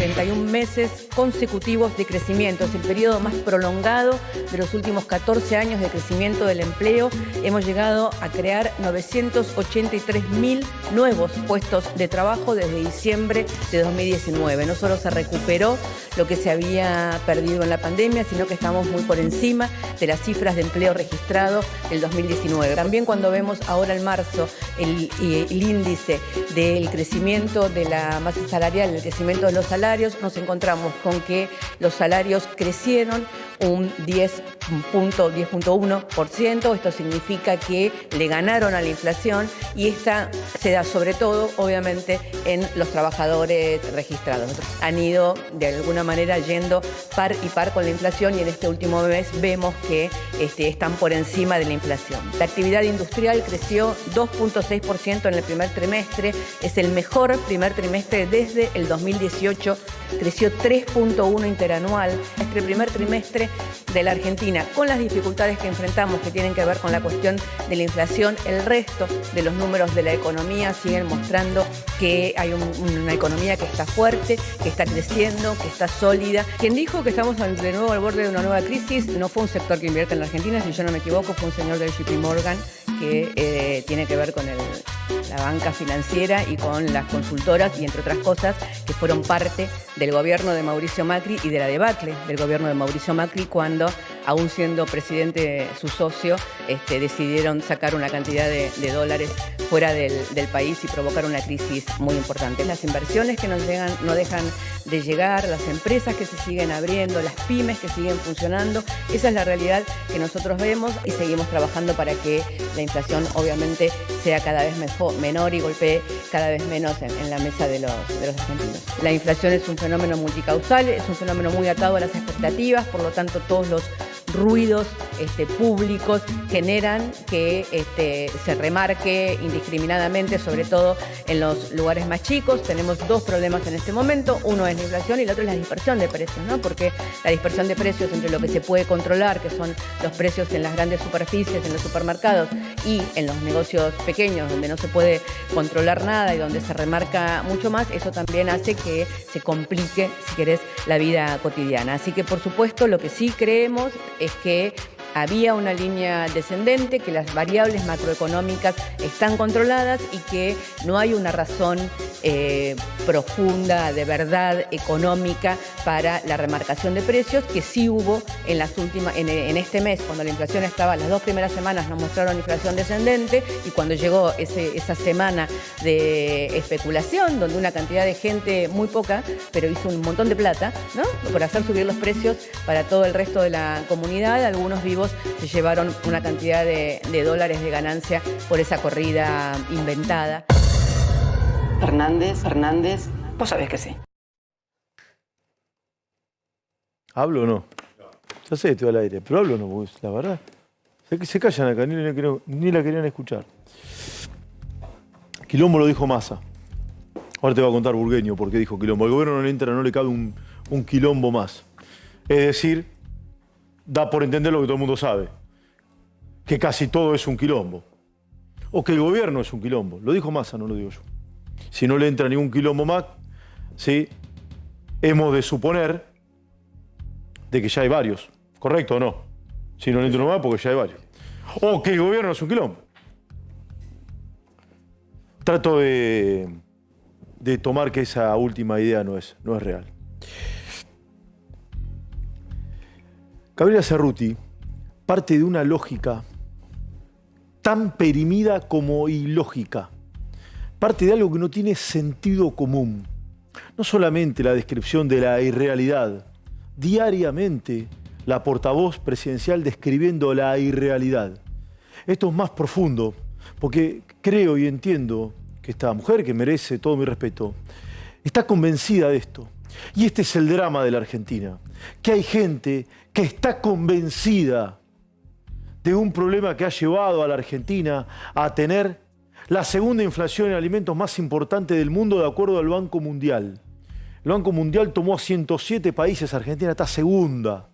31 meses consecutivos de crecimiento. Es el periodo más prolongado de los últimos 14 años de crecimiento del empleo. Hemos llegado a crear 983.000 nuevos puestos de trabajo desde diciembre de 2019. No solo se recuperó lo que se había perdido en la pandemia, sino que estamos muy por encima de las cifras de empleo registrado del 2019. También cuando vemos ahora en marzo el índice del crecimiento de la masa salarial, el crecimiento de los salarios, nos encontramos con que los salarios crecieron un 10.1%. Esto significa que le ganaron a la inflación y esta se da sobre todo, obviamente, en los trabajadores registrados. Han ido, de alguna manera, yendo par y par con la inflación y en este último mes vemos que están por encima de la inflación. La actividad industrial creció 2.6% en el primer trimestre. Es el mejor primer trimestre desde el 2018. Creció 3.1 interanual. Este primer trimestre de la Argentina, con las dificultades que enfrentamos que tienen que ver con la cuestión de la inflación, el resto de los números de la economía siguen mostrando que hay una economía que está fuerte, que está creciendo, que está sólida. Quien dijo que estamos de nuevo al borde de una nueva crisis no fue un sector que invierte en la Argentina, si yo no me equivoco, fue un señor del JP Morgan que tiene que ver con la banca financiera y con las consultoras y entre otras cosas que fueron parte del gobierno de Mauricio Macri y de la debacle del gobierno de Mauricio Macri cuando, aún siendo presidente su socio, decidieron sacar una cantidad de dólares fuera del país y provocar una crisis muy importante. Las inversiones que nos llegan no dejan de llegar, las empresas que se siguen abriendo, las pymes que siguen funcionando, esa es la realidad que nosotros vemos y seguimos trabajando para que la inflación obviamente sea cada vez menor y golpee cada vez menos en la mesa de los argentinos. La inflación es un fenómeno multicausal, es un fenómeno muy atado a las expectativas, por lo tanto todos los ruidos públicos generan que se remarque indiscriminadamente, sobre todo en los lugares más chicos. Tenemos dos problemas en este momento, uno es la inflación y el otro es la dispersión de precios, ¿no? Porque la dispersión de precios entre lo que se puede controlar, que son los precios en las grandes superficies, en los supermercados y en los negocios pequeños, donde no se puede controlar nada y donde se remarca mucho más, eso también hace que se complique, si querés, la vida cotidiana. Así que, por supuesto, lo que sí creemos es que había una línea descendente, que las variables macroeconómicas están controladas y que no hay una razón profunda, de verdad económica para la remarcación de precios, que sí hubo en este mes, cuando la inflación estaba, las dos primeras semanas nos mostraron inflación descendente y cuando llegó esa semana de especulación, donde una cantidad de gente, muy poca, pero hizo un montón de plata, ¿no?, por hacer subir los precios para todo el resto de la comunidad, algunos vivos se llevaron una cantidad de dólares de ganancia por esa corrida inventada. Fernández, vos sabés que sí. ¿Hablo o no? Ya sé que estoy al aire, pero hablo o no, porque la verdad. Se callan acá, ni la querían escuchar. Quilombo lo dijo Massa. Ahora te voy a contar Burgueño por qué dijo quilombo. Al gobierno no le cabe un quilombo más. Es decir, da por entender lo que todo el mundo sabe, que casi todo es un quilombo. O que el gobierno es un quilombo. Lo dijo Massa, no lo digo yo. Si no le entra ningún quilombo más, ¿sí?, hemos de suponer de que ya hay varios. ¿Correcto o no? Si no le entra uno más, porque ya hay varios. O que el gobierno es un quilombo. Trato de tomar que esa última idea no es real. Gabriela Cerruti parte de una lógica tan perimida como ilógica. Parte de algo que no tiene sentido común. No solamente la descripción de la irrealidad. Diariamente la portavoz presidencial describiendo la irrealidad. Esto es más profundo, porque creo y entiendo que esta mujer, que merece todo mi respeto, está convencida de esto. Y este es el drama de la Argentina. Que hay gente que está convencida de un problema que ha llevado a la Argentina a tener la segunda inflación en alimentos más importante del mundo de acuerdo al Banco Mundial. El Banco Mundial tomó a 107 países, Argentina está segunda.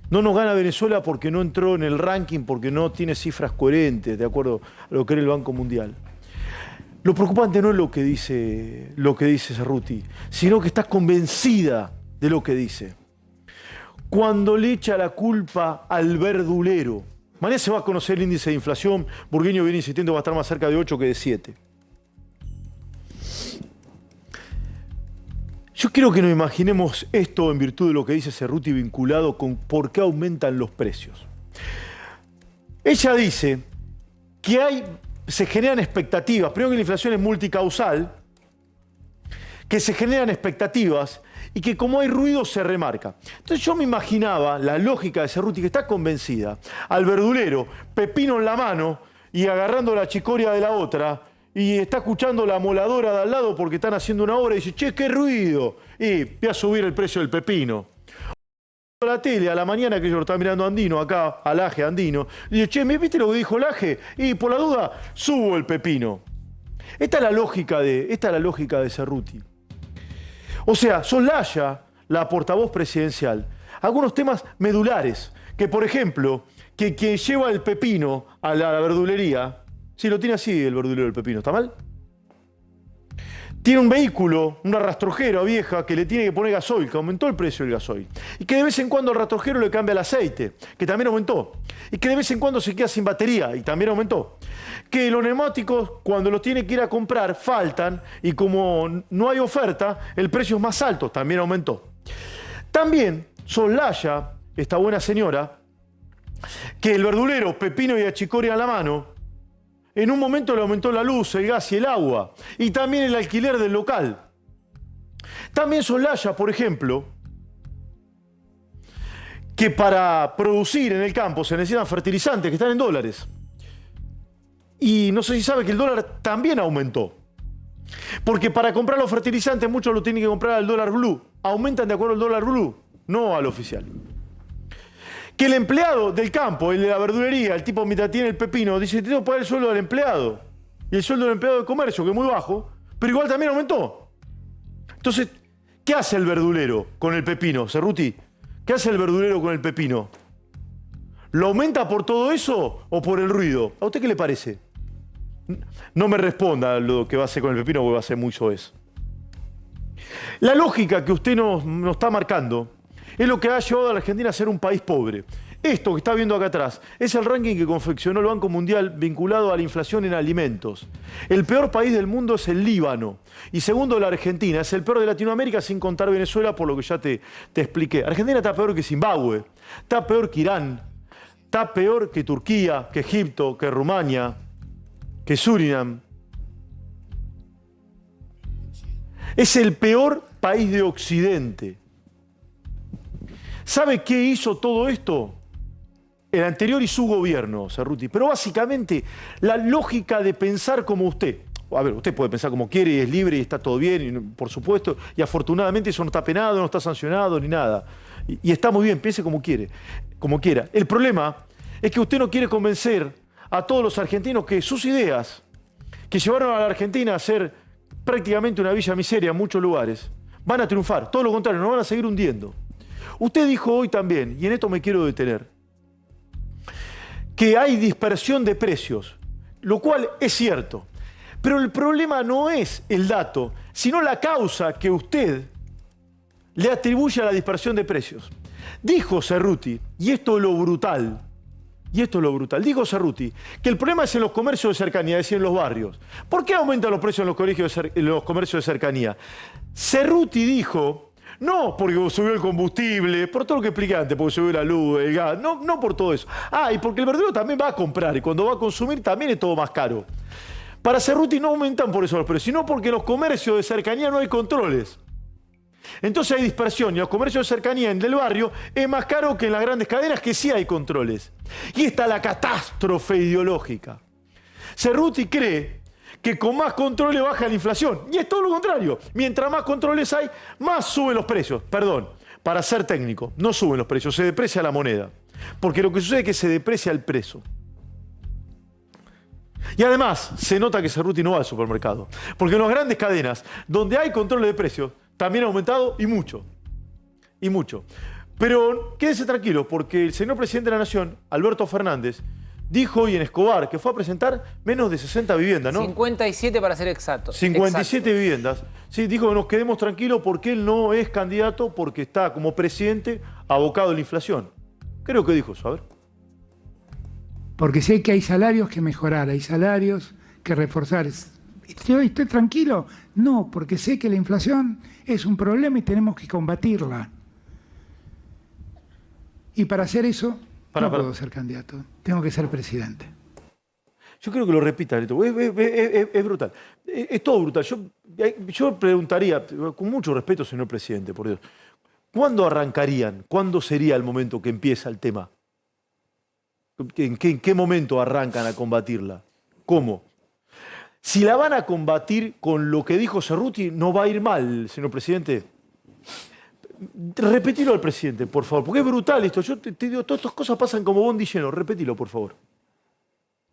No nos gana Venezuela porque no entró en el ranking, porque no tiene cifras coherentes de acuerdo a lo que era el Banco Mundial. Lo preocupante no es lo que dice Cerruti, sino que está convencida de lo que dice. Cuando le echa la culpa al verdulero. Mañana se va a conocer el índice de inflación. Burgueño viene insistiendo que va a estar más cerca de 8 que de 7. Yo quiero que nos imaginemos esto en virtud de lo que dice Cerruti vinculado con por qué aumentan los precios. Ella dice que se generan expectativas. Primero que la inflación es multicausal, que se generan expectativas y que como hay ruido se remarca. Entonces yo me imaginaba la lógica de Cerruti, que está convencida, al verdulero, pepino en la mano y agarrando la chicoria de la otra, y está escuchando la moladora de al lado porque están haciendo una obra y dice, che, qué ruido, y voy a subir el precio del pepino. La tele a la mañana, que yo lo estaba mirando Andino acá, al Aje Andino, y dice, che, ¿me viste lo que dijo el Aje? Y por la duda, subo el pepino. Esta es la lógica de Cerruti. O sea, soslaya la portavoz presidencial algunos temas medulares, que por ejemplo, que quien lleva el pepino a la verdulería, si lo tiene así el verdulero del pepino, ¿está mal? Tiene un vehículo, una rastrojera vieja que le tiene que poner gasoil, que aumentó el precio del gasoil. Y que de vez en cuando el rastrojero le cambia el aceite, que también aumentó. Y que de vez en cuando se queda sin batería, y también aumentó. Que los neumáticos, cuando los tiene que ir a comprar, faltan, y como no hay oferta, el precio es más alto, también aumentó. También soslaya esta buena señora que el verdulero, pepino y achicoria a la mano, en un momento le aumentó la luz, el gas y el agua, y también el alquiler del local. También soslaya, por ejemplo, que para producir en el campo se necesitan fertilizantes que están en dólares. Y no sé si sabe que el dólar también aumentó. Porque para comprar los fertilizantes muchos lo tienen que comprar al dólar blue. Aumentan de acuerdo al dólar blue, no al oficial. Que el empleado del campo, el de la verdulería, el tipo mientras tiene el pepino, dice, tengo que pagar el sueldo del empleado. Y el sueldo del empleado de comercio, que es muy bajo, pero igual también aumentó. Entonces, ¿qué hace el verdulero con el pepino, Cerruti? ¿Qué hace el verdulero con el pepino? ¿Lo aumenta por todo eso o por el ruido? ¿A usted qué le parece? No me responda lo que va a hacer con el pepino, porque va a ser muy soez. La lógica que usted nos está marcando es lo que ha llevado a la Argentina a ser un país pobre. Esto que está viendo acá atrás es el ranking que confeccionó el Banco Mundial vinculado a la inflación en alimentos. El peor país del mundo es el Líbano. Y segundo, la Argentina. Es el peor de Latinoamérica sin contar Venezuela, por lo que ya te expliqué. Argentina está peor que Zimbabue, está peor que Irán, está peor que Turquía, que Egipto, que Rumania, que Surinam. Es el peor país de Occidente. ¿Sabe qué hizo todo esto? El anterior y su gobierno, Cerruti. Pero básicamente la lógica de pensar como usted. A ver, usted puede pensar como quiere y es libre y está todo bien, y, por supuesto. Y afortunadamente eso no está penado, no está sancionado ni nada. Y está muy bien, piense como quiera. El problema es que usted no quiere convencer a todos los argentinos que sus ideas, que llevaron a la Argentina a ser prácticamente una villa miseria en muchos lugares, van a triunfar. Todo lo contrario, nos van a seguir hundiendo. Usted dijo hoy también, y en esto me quiero detener, que hay dispersión de precios, lo cual es cierto. Pero el problema no es el dato, sino la causa que usted le atribuye a la dispersión de precios. Dijo Cerruti, y esto es lo brutal, dijo Cerruti, que el problema es en los comercios de cercanía, es decir, en los barrios. ¿Por qué aumentan los precios en los comercios de cercanía? Cerruti dijo, no porque subió el combustible, por todo lo que expliqué antes, porque subió la luz, el gas, no por todo eso. Y porque el verdulero también va a comprar, y cuando va a consumir también es todo más caro. Para Cerruti no aumentan por eso los precios, sino porque en los comercios de cercanía no hay controles. Entonces hay dispersión, y los comercios de cercanía en del barrio es más caro que en las grandes cadenas, que sí hay controles. Y está la catástrofe ideológica. Cerruti cree que con más controles baja la inflación. Y es todo lo contrario. Mientras más controles hay, más suben los precios. Perdón, para ser técnico, no suben los precios, se deprecia la moneda. Porque lo que sucede es que se deprecia el peso. Y además, se nota que Cerruti no va al supermercado. Porque en las grandes cadenas, donde hay controles de precios, también ha aumentado y mucho. Pero quédese tranquilo, porque el señor presidente de la Nación, Alberto Fernández, dijo hoy en Escobar que fue a presentar menos de 60 viviendas, ¿no? 57 para ser exacto. 57 viviendas. Sí, dijo que nos quedemos tranquilos porque él no es candidato porque está como presidente abocado a la inflación. Creo que dijo eso, a ver. Porque sé que hay salarios que mejorar, hay salarios que reforzar. ¿Estoy tranquilo? No, porque sé que la inflación es un problema y tenemos que combatirla. Y para hacer eso, no puedo ser candidato, tengo que ser presidente. Yo creo que lo repita, Neto. Es brutal. Es todo brutal. Yo preguntaría, con mucho respeto, señor presidente, por Dios, ¿cuándo arrancarían? ¿Cuándo sería el momento que empieza el tema? ¿En qué momento arrancan a combatirla? ¿Cómo? Si la van a combatir con lo que dijo Cerruti, no va a ir mal, señor presidente. Repetilo al presidente, por favor, porque es brutal esto. Yo te digo, todas estas cosas pasan como bondi lleno. Repetilo, por favor.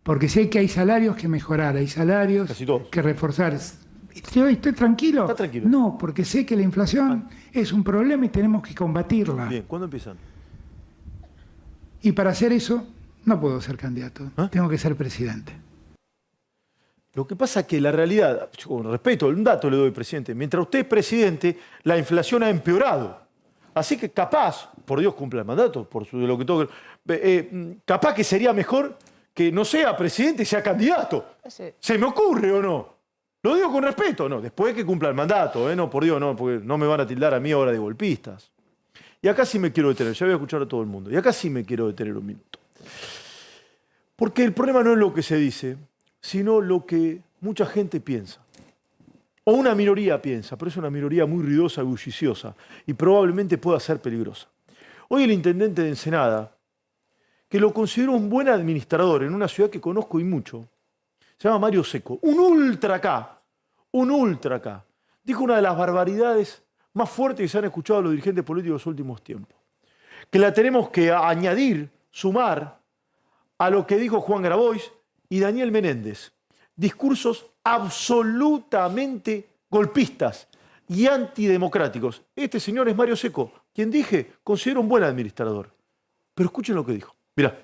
Porque sé que hay salarios que mejorar, hay salarios que reforzar. ¿Estoy tranquilo? Está tranquilo. No, porque sé que la inflación es un problema y tenemos que combatirla. Bien, ¿cuándo empiezan? Y para hacer eso, no puedo ser candidato, tengo que ser presidente. Lo que pasa es que la realidad, yo con respeto, un dato le doy, presidente, mientras usted es presidente, la inflación ha empeorado. Así que capaz, por Dios cumpla el mandato, de lo que todo, capaz que sería mejor que no sea presidente y sea candidato. ¿Se me ocurre o no? Lo digo con respeto, no, después que cumpla el mandato, no, por Dios, no, porque no me van a tildar a mí ahora de golpistas. Y acá sí me quiero detener, ya voy a escuchar a todo el mundo, y acá sí me quiero detener un minuto. Porque el problema no es lo que se dice, sino lo que mucha gente piensa. O una minoría piensa, pero es una minoría muy ruidosa y bulliciosa, y probablemente pueda ser peligrosa. Hoy el intendente de Ensenada, que lo considero un buen administrador en una ciudad que conozco y mucho, se llama Mario Seco, un ultra acá, dijo una de las barbaridades más fuertes que se han escuchado a los dirigentes políticos en los últimos tiempos, que la tenemos que añadir, sumar a lo que dijo Juan Grabois y Daniel Menéndez, discursos absolutamente golpistas y antidemocráticos. Este señor es Mario Seco, quien dije, considero un buen administrador. Pero escuchen lo que dijo. Mirá.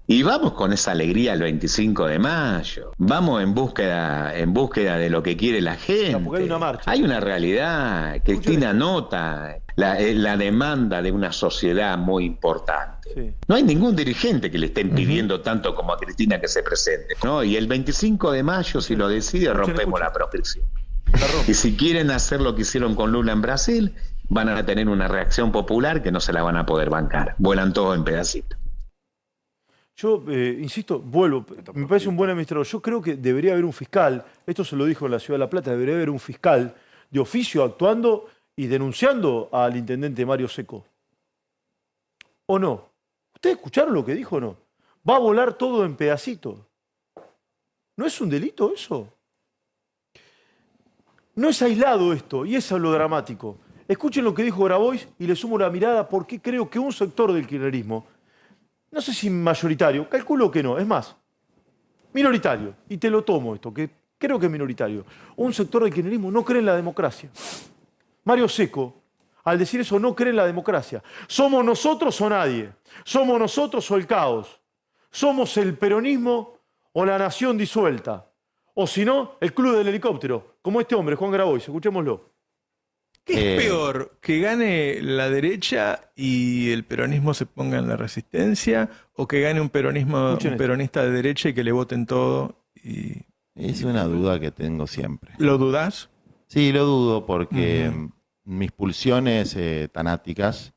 Y vamos con esa alegría el 25 de mayo. Vamos en búsqueda de lo que quiere la gente. No, porque hay una marcha. Hay una realidad. Cristina nota la demanda de una sociedad muy importante. Sí. No hay ningún dirigente que le estén pidiendo tanto como a Cristina que se presente, ¿no? Y el 25 de mayo, si lo decide, rompemos la proscripción. Y si quieren hacer lo que hicieron con Lula en Brasil, van a tener una reacción popular que no se la van a poder bancar. Vuelan todos en pedacitos. Yo, insisto, vuelvo, me parece un buen administrador. Yo creo que debería haber un fiscal, esto se lo dijo en la Ciudad de La Plata, debería haber un fiscal de oficio actuando y denunciando al intendente Mario Seco. ¿O no? ¿Ustedes escucharon lo que dijo o no? Va a volar todo en pedacitos. ¿No es un delito eso? No es aislado esto, y eso es lo dramático. Escuchen lo que dijo Grabois y le sumo la mirada porque creo que un sector del kirchnerismo, no sé si mayoritario, calculo que no, es más, minoritario, y te lo tomo esto, que creo que es minoritario, un sector del kirchnerismo no cree en la democracia. Mario Seco, al decir eso, no cree en la democracia. Somos nosotros o nadie, somos nosotros o el caos, somos el peronismo o la nación disuelta, o si no, el club del helicóptero, como este hombre, Juan Grabois, escuchémoslo. ¿Qué es peor? ¿Que gane la derecha y el peronismo se ponga en la resistencia? ¿O que gane un peronista de derecha y que le voten todo? Es una duda que tengo siempre. ¿Lo dudás? Sí, lo dudo porque mis pulsiones tanáticas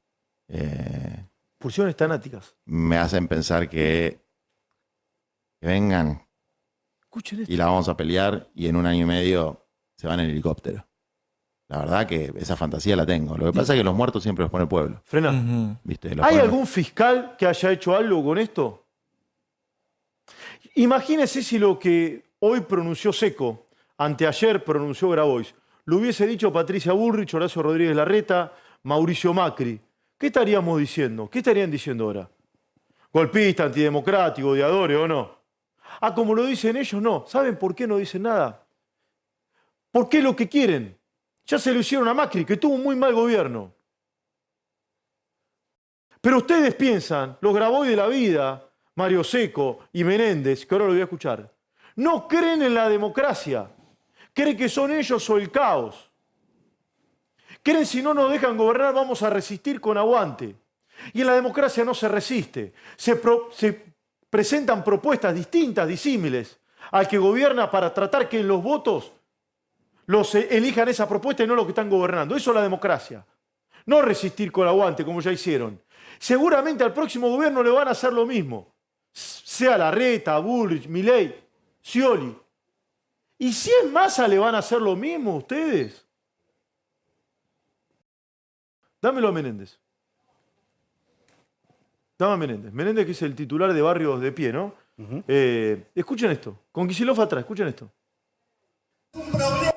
Pulsiones tanáticas. me hacen pensar que vengan Escuchen esto. y la vamos a pelear y en un año y medio se van en helicóptero. La verdad que esa fantasía la tengo. Lo que pasa es que los muertos siempre los pone el pueblo. Frena. ¿Viste? ¿Hay algún fiscal que haya hecho algo con esto? Imagínese si lo que hoy pronunció Seco, anteayer pronunció Grabois, lo hubiese dicho Patricia Bullrich, Horacio Rodríguez Larreta, Mauricio Macri. ¿Qué estaríamos diciendo? ¿Qué estarían diciendo ahora? ¿Golpista, antidemocrático, odiadores o no? Ah, como lo dicen ellos, no. ¿Saben por qué no dicen nada? Porque es lo que quieren. Ya se lo hicieron a Macri, que tuvo un muy mal gobierno. Pero ustedes piensan, los Grabois de la vida, Mario Seco y Menéndez, que ahora lo voy a escuchar, no creen en la democracia. Creen que son ellos o el caos. Creen si no nos dejan gobernar vamos a resistir con aguante. Y en la democracia no se resiste. Se presentan propuestas distintas, disímiles, al que gobierna para tratar que los votos los elijan esa propuesta y no los que están gobernando. Eso es la democracia. No resistir con aguante, como ya hicieron. Seguramente al próximo gobierno le van a hacer lo mismo. Sea Larreta, Bullrich, Milei, Scioli. ¿Y si en Massa le van a hacer lo mismo ustedes? Dámelo a Menéndez. Dame a Menéndez. Menéndez, que es el titular de Barrios de Pie, ¿no? Escuchen esto. Con Kicillof atrás, escuchen esto. Un problema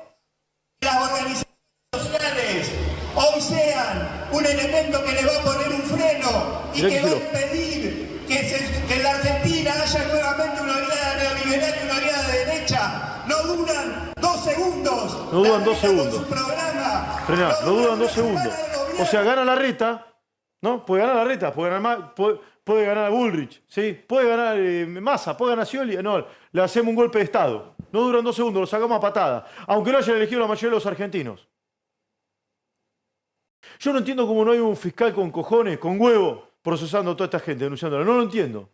que las organizaciones sociales hoy sean un elemento que le va a poner un freno y que va a impedir que en la Argentina haya nuevamente una oleada neoliberal y una oleada de derecha. No duran 2 segundos. No duran 2 segundos. Su programa. Frená, no duran 2 segundos. O sea, gana Larreta, ¿no? Puede ganar Larreta, puede ganar Bullrich, ¿sí? Puede ganar Massa, puede ganar Scioli. No, le hacemos un golpe de Estado. No duran 2 segundos, lo sacamos a patada. Aunque lo hayan elegido la mayoría de los argentinos. Yo no entiendo cómo no hay un fiscal con cojones, con huevo, procesando a toda esta gente, denunciándola. No lo entiendo.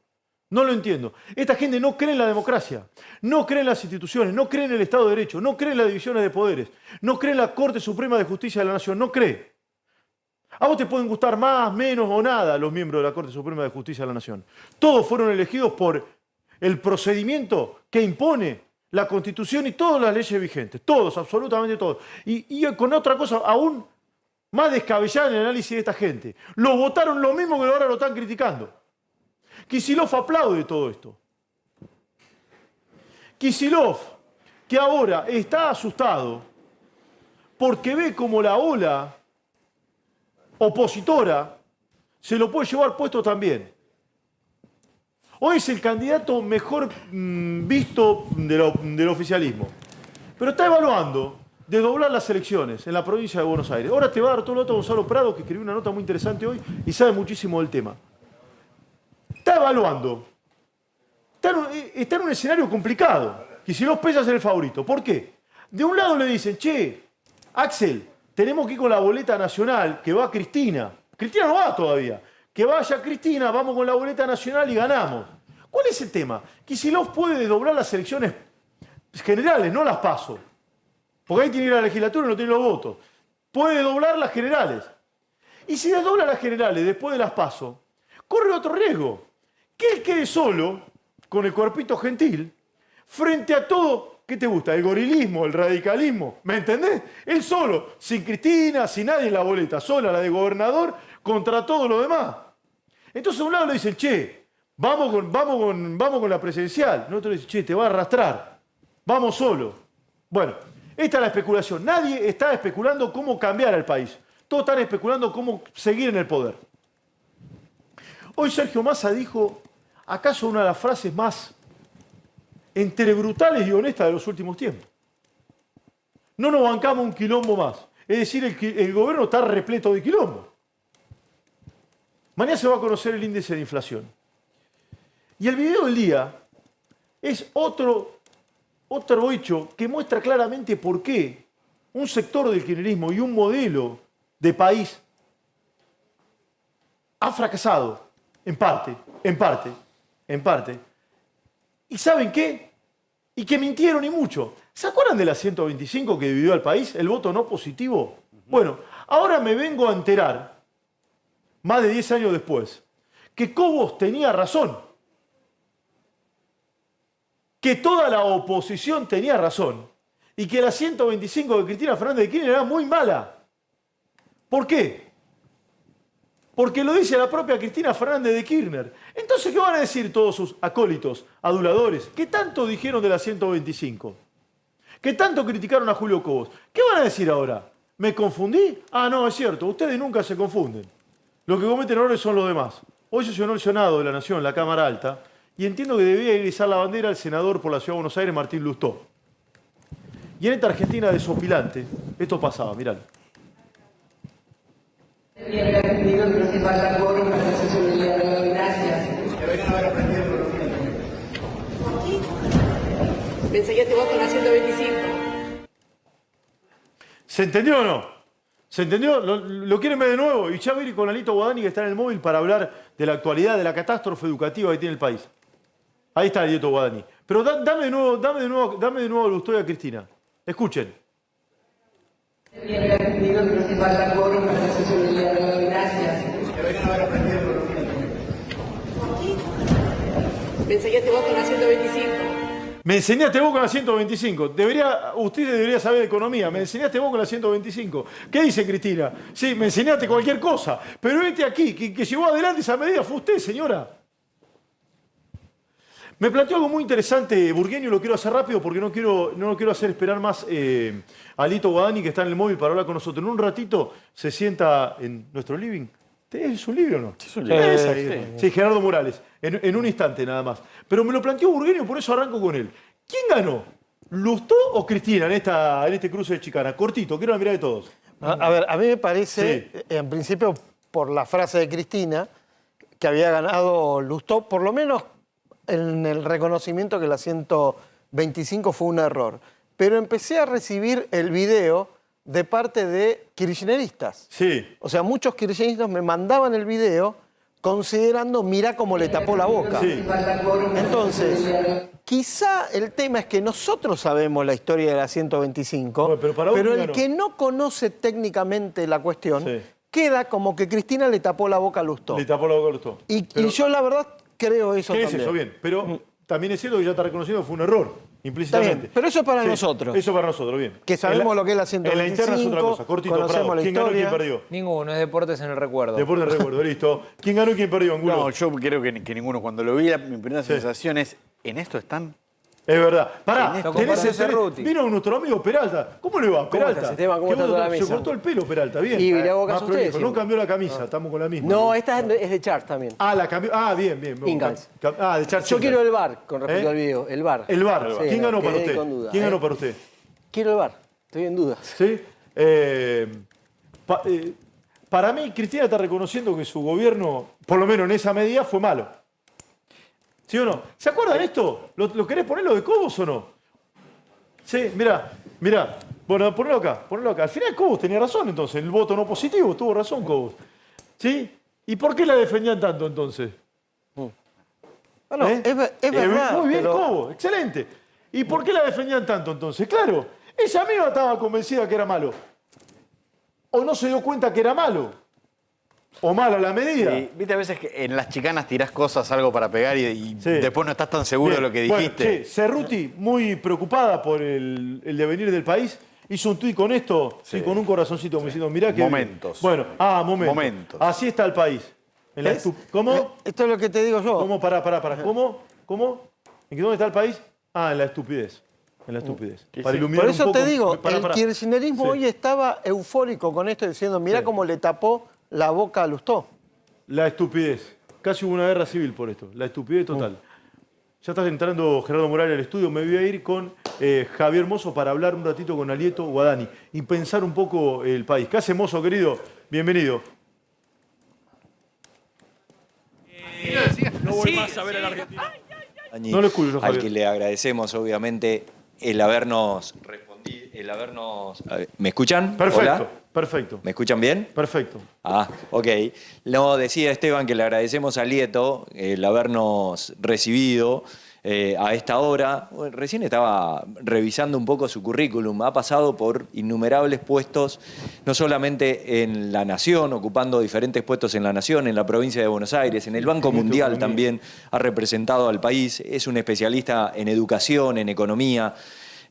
No lo entiendo. Esta gente no cree en la democracia, no cree en las instituciones, no cree en el Estado de Derecho, no cree en las divisiones de poderes, no cree en la Corte Suprema de Justicia de la Nación, no cree. A vos te pueden gustar más, menos o nada los miembros de la Corte Suprema de Justicia de la Nación. Todos fueron elegidos por el procedimiento que impone la Constitución y todas las leyes vigentes. Todos, absolutamente todos. Y con otra cosa aún más descabellada en el análisis de esta gente. Lo votaron lo mismo que ahora lo están criticando. Kicillof aplaude todo esto. Kicillof, que ahora está asustado porque ve como la ola opositora se lo puede llevar puesto también. Hoy es el candidato mejor visto del oficialismo. Pero está evaluando desdoblar las elecciones en la provincia de Buenos Aires. Ahora te va a dar todo el dato Gonzalo Prado, que escribió una nota muy interesante hoy y sabe muchísimo del tema. Está evaluando. Está en un escenario complicado. Y si no pesa a ser el favorito. ¿Por qué? De un lado le dicen, che, Axel, tenemos que ir con la boleta nacional, que va Cristina. Cristina no va todavía. Que vaya Cristina, vamos con la boleta nacional y ganamos. ¿Cuál es el tema? Kicillof puede desdoblar las elecciones generales, no las PASO. Porque ahí tiene que ir a la legislatura y no tiene los votos. Puede desdoblar las generales. Y si desdobla las generales después de las PASO, corre otro riesgo. Que él quede solo, con el cuerpito gentil, frente a todo. ¿Qué te gusta? El gorilismo, el radicalismo. ¿Me entendés? Él solo, sin Cristina, sin nadie en la boleta, sola la de gobernador, contra todo lo demás. Entonces a un lado le dicen, che, vamos con la presidencial. El otro le dice, che, te va a arrastrar. Vamos solo. Bueno, esta es la especulación. Nadie está especulando cómo cambiar al país. Todos están especulando cómo seguir en el poder. Hoy Sergio Massa dijo, acaso una de las frases más entre brutales y honestas de los últimos tiempos. No nos bancamos un quilombo más. Es decir, el gobierno está repleto de quilombo. Mañana se va a conocer el índice de inflación. Y el video del día es otro hecho que muestra claramente por qué un sector del kirchnerismo y un modelo de país ha fracasado, en parte. ¿Y saben qué? Y que mintieron y mucho. ¿Se acuerdan de la 125 que dividió al país? El voto no positivo. Bueno, ahora me vengo a enterar, más de 10 años después, que Cobos tenía razón. Que toda la oposición tenía razón. Y que la 125 de Cristina Fernández de Kirchner era muy mala. ¿Por qué? Porque lo dice la propia Cristina Fernández de Kirchner. Entonces, ¿qué van a decir todos sus acólitos, aduladores? ¿Qué tanto dijeron de la 125? ¿Qué tanto criticaron a Julio Cobos? ¿Qué van a decir ahora? ¿Me confundí? Ah, no, es cierto, ustedes nunca se confunden. Los que cometen errores son los demás. Hoy sesionó el Senado de la Nación, la Cámara Alta, y entiendo que debía izar la bandera el senador por la Ciudad de Buenos Aires, Martín Lustó. Y en esta Argentina desopilante, esto pasaba, miralo. Bien, que se vaya por una sesión de gracias. Me enseñaste vos con la 125. ¿Se entendió o no? ¿Se entendió? ¿Lo quieren ver de nuevo? Y ya voy con Alito Guadani, que está en el móvil, para hablar de la actualidad, de la catástrofe educativa que tiene el país. Ahí está Alito Guadani. Pero dame de nuevo a Lustoy y a Cristina. Escuchen. Gracias. Me enseñaste vos con la 125. Me enseñaste vos con la 125. Usted debería saber de economía. Me enseñaste vos con la 125. ¿Qué dice Cristina? Sí, me enseñaste cualquier cosa. Pero este aquí, que llevó adelante esa medida, fue usted, señora. Me planteó algo muy interesante, Burgueño, lo quiero hacer rápido porque no lo quiero hacer esperar más a Alito Guadani, que está en el móvil, para hablar con nosotros. En un ratito se sienta en nuestro living. ¿Es un libro o no? Es un libro. Sí, Gerardo Morales. En un instante nada más. Pero me lo planteó Burgueño, por eso arranco con él. ¿Quién ganó? ¿Lustó o Cristina en este cruce de chicana? Cortito, quiero la mirada de todos. A ver, a mí me parece, en principio, por la frase de Cristina, que había ganado Lustó, por lo menos en el reconocimiento que la 125 fue un error. Pero empecé a recibir el video de parte de kirchneristas. Sí. O sea, muchos kirchneristas me mandaban el video considerando, mirá cómo le tapó la boca. Sí. Entonces, quizá el tema es que nosotros sabemos la historia de la 125, bueno, pero el que no conoce técnicamente la cuestión, queda como que Cristina le tapó la boca a Lustó. Le tapó la boca a Lustó. Y yo la verdad creo eso ¿Qué también. es eso? Bien, pero también es cierto que ya está reconocido que fue un error, implícitamente. Está bien, pero eso es para nosotros. Eso para nosotros, bien. Que sabemos lo que es la 125. En la interna es otra cosa, cortito, conocemos Prado. la ¿Quién ganó y quién historia? perdió? Ninguno, es deportes en el recuerdo. Deporte en el recuerdo, listo. ¿Quién ganó y quién perdió, Angulo? No, yo creo que ninguno. Cuando lo vi, mi primera sensación es, ¿en esto están? Es verdad. Pará, Cerruti. vino nuestro amigo Peralta. ¿Cómo le va, Peralta? estás, Esteban? ¿Cómo Qué está bueno, toda la se mesa? cortó el pelo, Peralta, bien. Y le hago caso Más a ustedes, prolijo, no siempre. cambió la camisa, estamos con la misma. No, esta es de Charts también. Ah, la cambió. Ah, bien, bien. Ingalls. De Charles Yo Ingalls. quiero el VAR con respecto al video. El VAR. El VAR. Sí, ¿Quién ganó para quedé usted? con duda, ¿Quién ganó para usted? Quiero el VAR. Estoy en dudas. ¿Sí? Para mí, Cristina está reconociendo que su gobierno, por lo menos en esa medida, fue malo. ¿Sí o no? ¿Se acuerdan de esto? ¿Lo querés ponerlo de Cobos o no? Sí, mirá. Bueno, ponelo acá. Al final Cobos tenía razón entonces. El voto no positivo, tuvo razón Cobos. ¿Sí? ¿Y por qué la defendían tanto entonces? Bueno, es verdad. Muy bien, pero- Cobos, excelente. ¿Y por qué la defendían tanto entonces? Claro, ella misma estaba convencida que era malo. O no se dio cuenta que era malo. O mala la medida. Sí, viste, a veces que en las chicanas tirás cosas, algo para pegar y después no estás tan seguro de lo que dijiste. Bueno, Cerruti, muy preocupada por el devenir del país, hizo un tuit con esto, sí, con un corazoncito, como diciendo, mirá que... Momentos. Bueno, momentos. Así está el país. En la ¿Cómo? Esto es lo que te digo yo. ¿Cómo? Pará. ¿Cómo? ¿En dónde está el país? En la estupidez. En la estupidez. Para iluminar Por un eso poco. te digo, Pará. el kirchnerismo hoy estaba eufórico con esto, diciendo, mirá cómo le tapó la boca a Lustó. La estupidez. Casi hubo una guerra civil por esto. La estupidez total. Ya está entrando Gerardo Morales al estudio. Me voy a ir con Javier Mozo para hablar un ratito con Alito Guadani y pensar un poco el país. ¿Qué hace, Mozo, querido? Bienvenido. No voy más a ver a la Argentina. No lo escucho, al Javier. que le agradecemos obviamente el habernos respondido, ¿me escuchan? Perfecto, ¿Hola? perfecto. ¿Me escuchan bien? Perfecto. Ok. No, decía Esteban que le agradecemos a Lieto el habernos recibido a esta hora. Bueno, recién estaba revisando un poco su currículum. Ha pasado por innumerables puestos, no solamente en La Nación, ocupando diferentes puestos en La Nación, en la provincia de Buenos Aires, en el Banco Mundial también ha representado al país. Es un especialista en educación, en economía.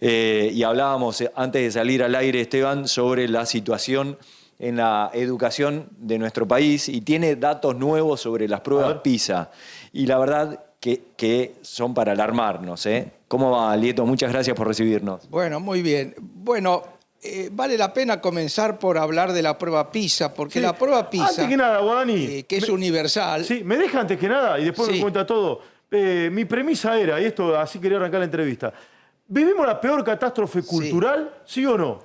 Y hablábamos antes de salir al aire, Esteban, sobre la situación en la educación de nuestro país y tiene datos nuevos sobre las pruebas PISA. Y la verdad que son para alarmarnos. ¿Cómo va, Lieto? Muchas gracias por recibirnos. Bueno, muy bien. Bueno, vale la pena comenzar por hablar de la prueba PISA, porque la prueba PISA, Antes que nada, Guadani. que es universal... Sí, me deja antes que nada y después me cuenta todo. Mi premisa era, y esto así quería arrancar la entrevista, ¿vivimos la peor catástrofe cultural, sí o no?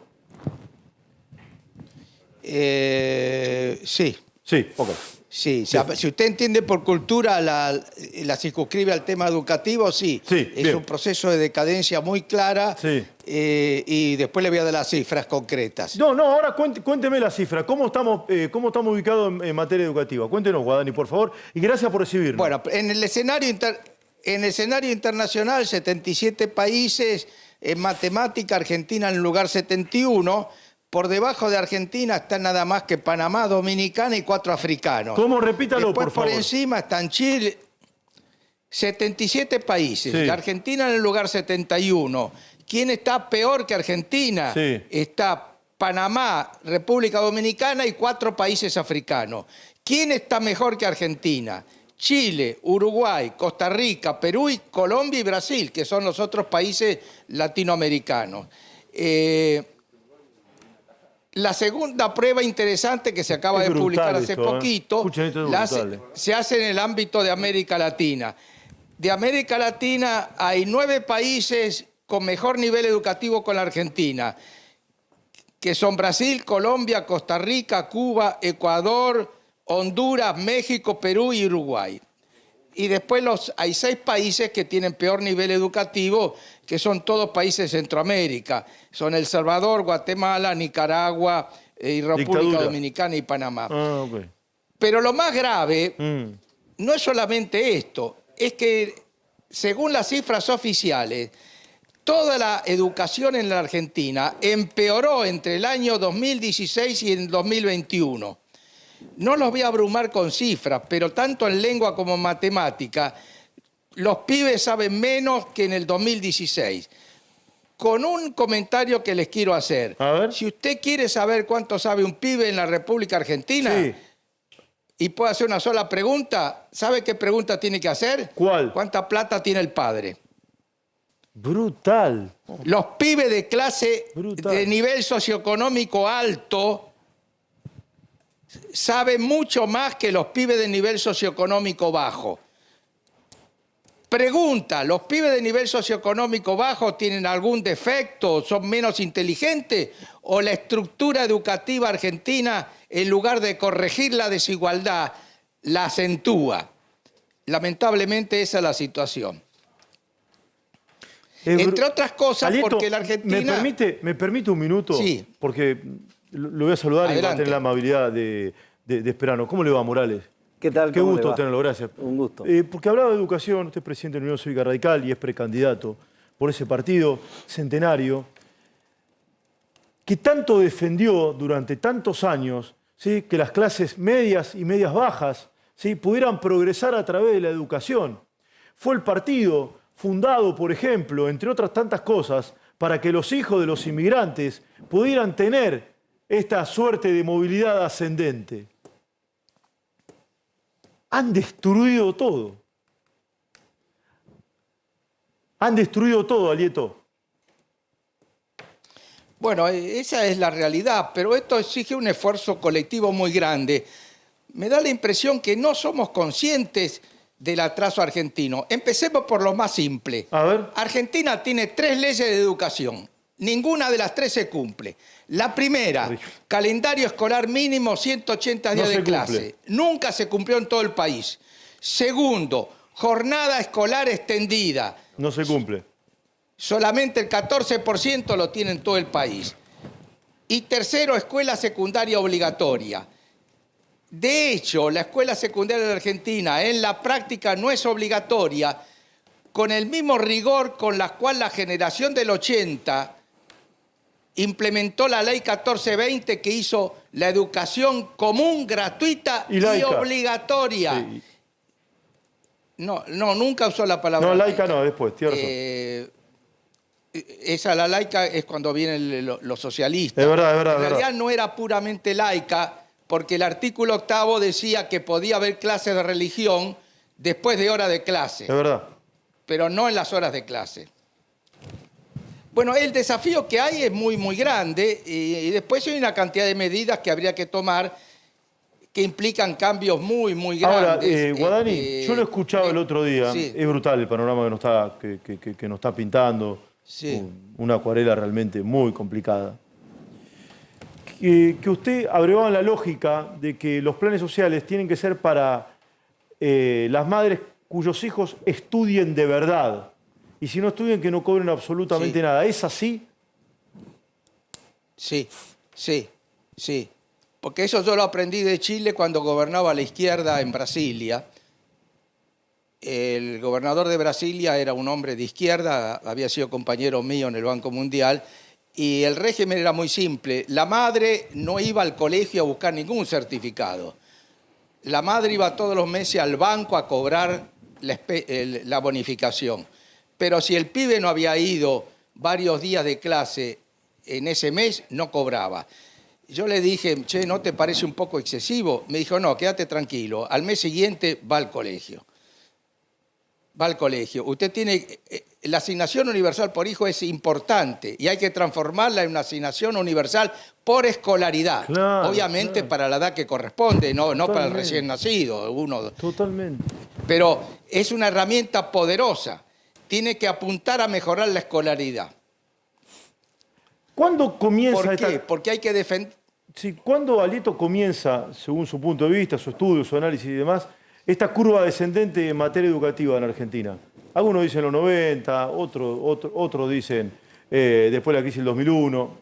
Sí. Sí, ok. Sí, si usted entiende por cultura, la circunscribe al tema educativo, sí. Es bien. un proceso de decadencia muy clara y después le voy a dar las cifras concretas. No, ahora cuénteme la cifra. ¿Cómo estamos ubicados en materia educativa? Cuéntenos, Guadani, por favor. Y gracias por recibirnos. Bueno, en el escenario internacional, 77 países, en matemática, Argentina en el lugar 71. Por debajo de Argentina están nada más que Panamá, Dominicana y 4 africanos. ¿Cómo? Repítalo, Después, por favor. por encima están Chile, 77 países. Sí. Argentina en el lugar 71. ¿Quién está peor que Argentina? Sí. Está Panamá, República Dominicana y 4 países africanos. ¿Quién está mejor que Argentina? Chile, Uruguay, Costa Rica, Perú, y Colombia y Brasil, que son los otros países latinoamericanos. La segunda prueba interesante que se acaba de publicar hace poquito, se hace en el ámbito de América Latina. De América Latina hay 9 países con mejor nivel educativo con la Argentina, que son Brasil, Colombia, Costa Rica, Cuba, Ecuador, Honduras, México, Perú y Uruguay. Y después hay 6 países que tienen peor nivel educativo, que son todos países de Centroamérica. Son El Salvador, Guatemala, Nicaragua, y República Dominicana y Panamá. Okay. Pero lo más grave no es solamente esto, es que según las cifras oficiales, toda la educación en la Argentina empeoró entre el año 2016 y el 2021. No los voy a abrumar con cifras, pero tanto en lengua como en matemática, los pibes saben menos que en el 2016. Con un comentario que les quiero hacer. Si usted quiere saber cuánto sabe un pibe en la República Argentina y puede hacer una sola pregunta, ¿sabe qué pregunta tiene que hacer? ¿Cuál? ¿Cuánta plata tiene el padre? Brutal. Los pibes de clase de nivel socioeconómico alto saben mucho más que los pibes de nivel socioeconómico bajo. Pregunta, ¿los pibes de nivel socioeconómico bajo tienen algún defecto, son menos inteligentes o la estructura educativa argentina, en lugar de corregir la desigualdad, la acentúa? Lamentablemente esa es la situación. Entre otras cosas, Alieto, porque la Argentina... ¿Me permite un minuto? Sí. Porque lo voy a saludar y va a tener la amabilidad de esperarnos. ¿Cómo le va, Morales? ¿Qué tal? Qué gusto tenerlo, gracias. Un gusto. Porque hablaba de educación, usted es presidente de la Unión Cívica Radical y es precandidato por ese partido centenario, que tanto defendió durante tantos años, ¿sí?, que las clases medias y medias bajas, ¿sí?, pudieran progresar a través de la educación. Fue el partido fundado, por ejemplo, entre otras tantas cosas, para que los hijos de los inmigrantes pudieran tener esta suerte de movilidad ascendente. Han destruido todo. Han destruido todo, Alieto. Bueno, esa es la realidad, pero esto exige un esfuerzo colectivo muy grande. Me da la impresión que no somos conscientes del atraso argentino. Empecemos por lo más simple. A ver. Argentina tiene 3 leyes de educación. Ninguna de las 3 se cumple. La primera, calendario escolar mínimo, 180 días de clase. Nunca se cumplió en todo el país. Segundo, jornada escolar extendida. No se cumple. Solamente el 14% lo tiene en todo el país. Y tercero, escuela secundaria obligatoria. De hecho, la escuela secundaria de Argentina en la práctica no es obligatoria, con el mismo rigor con la cual la generación del 80 implementó la ley 1420 que hizo la educación común, gratuita y obligatoria. Sí. No, nunca usó la palabra laica. No, laica no, después, tiene razón. La laica es cuando vienen los socialistas. Es verdad, es verdad. En realidad no era puramente laica, porque el artículo 8 decía que podía haber clases de religión después de hora de clase. Es verdad. Pero no en las horas de clase. Bueno, el desafío que hay es muy, muy grande y después hay una cantidad de medidas que habría que tomar que implican cambios muy, muy grandes. Ahora, Guadani, yo lo he escuchado el otro día. Sí. Es brutal el panorama que nos está pintando. Sí. Una acuarela realmente muy complicada. que usted abrevaba la lógica de que los planes sociales tienen que ser para las madres cuyos hijos estudien de verdad. Y si no estudian, que no cobren absolutamente nada. ¿Es así? Sí, sí, sí. Porque eso yo lo aprendí de Chile cuando gobernaba la izquierda en Brasilia. El gobernador de Brasilia era un hombre de izquierda, había sido compañero mío en el Banco Mundial, y el régimen era muy simple. La madre no iba al colegio a buscar ningún certificado. La madre iba todos los meses al banco a cobrar la bonificación. Pero si el pibe no había ido varios días de clase en ese mes, no cobraba. Yo le dije, che, ¿no te parece un poco excesivo? Me dijo, no, quédate tranquilo. Al mes siguiente va al colegio. Va al colegio. Usted tiene... La asignación universal por hijo es importante y hay que transformarla en una asignación universal por escolaridad. Claro, obviamente para la edad que corresponde, no para el recién nacido. Totalmente. Pero es una herramienta poderosa. Tiene que apuntar a mejorar la escolaridad. ¿Cuándo comienza ¿Por qué? Porque hay que defender... Sí, ¿cuándo Alieto comienza, según su punto de vista, su estudio, su análisis y demás, esta curva descendente en materia educativa en Argentina? Algunos dicen los 90, otros dicen después de la crisis del 2001.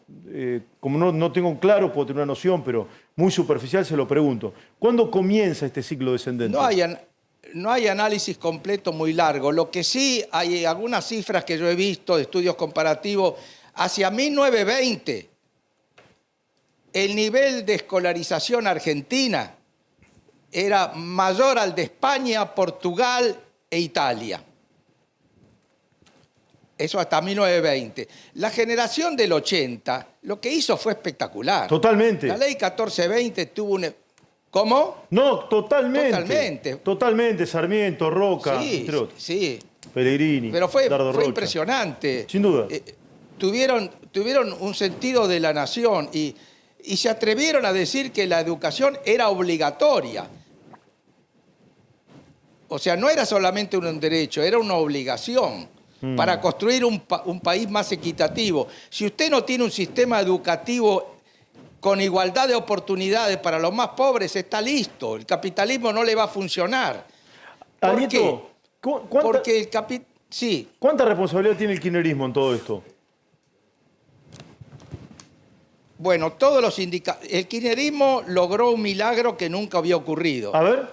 Como no tengo claro, puedo tener una noción, pero muy superficial se lo pregunto. ¿Cuándo comienza este ciclo descendente? No hay análisis completo muy largo. Lo que sí hay algunas cifras que yo he visto de estudios comparativos. Hacia 1920, el nivel de escolarización argentina era mayor al de España, Portugal e Italia. Eso hasta 1920. La generación del 80 lo que hizo fue espectacular. Totalmente. La ley 1420 tuvo un... ¿Cómo? No, totalmente. Totalmente. Totalmente. Sarmiento, Roca, entre otros. Sí. Pellegrini, Pero fue Rocha. impresionante. Sin duda. Tuvieron un sentido de la nación y se atrevieron a decir que la educación era obligatoria. O sea, no era solamente un derecho, era una obligación para construir un país más equitativo. Si usted no tiene un sistema educativo con igualdad de oportunidades para los más pobres, está listo. El capitalismo no le va a funcionar. ¿Por qué? Porque el sí. ¿Cuánta responsabilidad tiene el kirchnerismo en todo esto? Bueno, todos los indicadores... El kirchnerismo logró un milagro que nunca había ocurrido. A ver.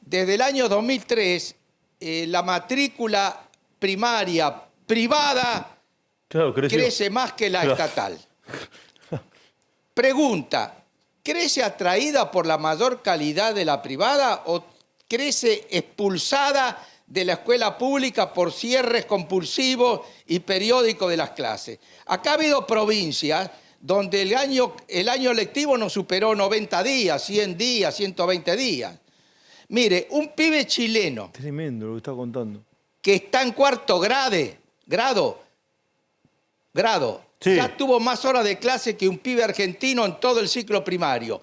Desde el año 2003, la matrícula primaria privada crece más que la estatal. Pregunta, ¿crece atraída por la mayor calidad de la privada o crece expulsada de la escuela pública por cierres compulsivos y periódicos de las clases? Acá ha habido provincias donde el año lectivo no superó 90 días, 100 días, 120 días. Mire, un pibe chileno... Tremendo lo que está contando. Que está en cuarto grado, sí. Ya tuvo más horas de clase que un pibe argentino en todo el ciclo primario.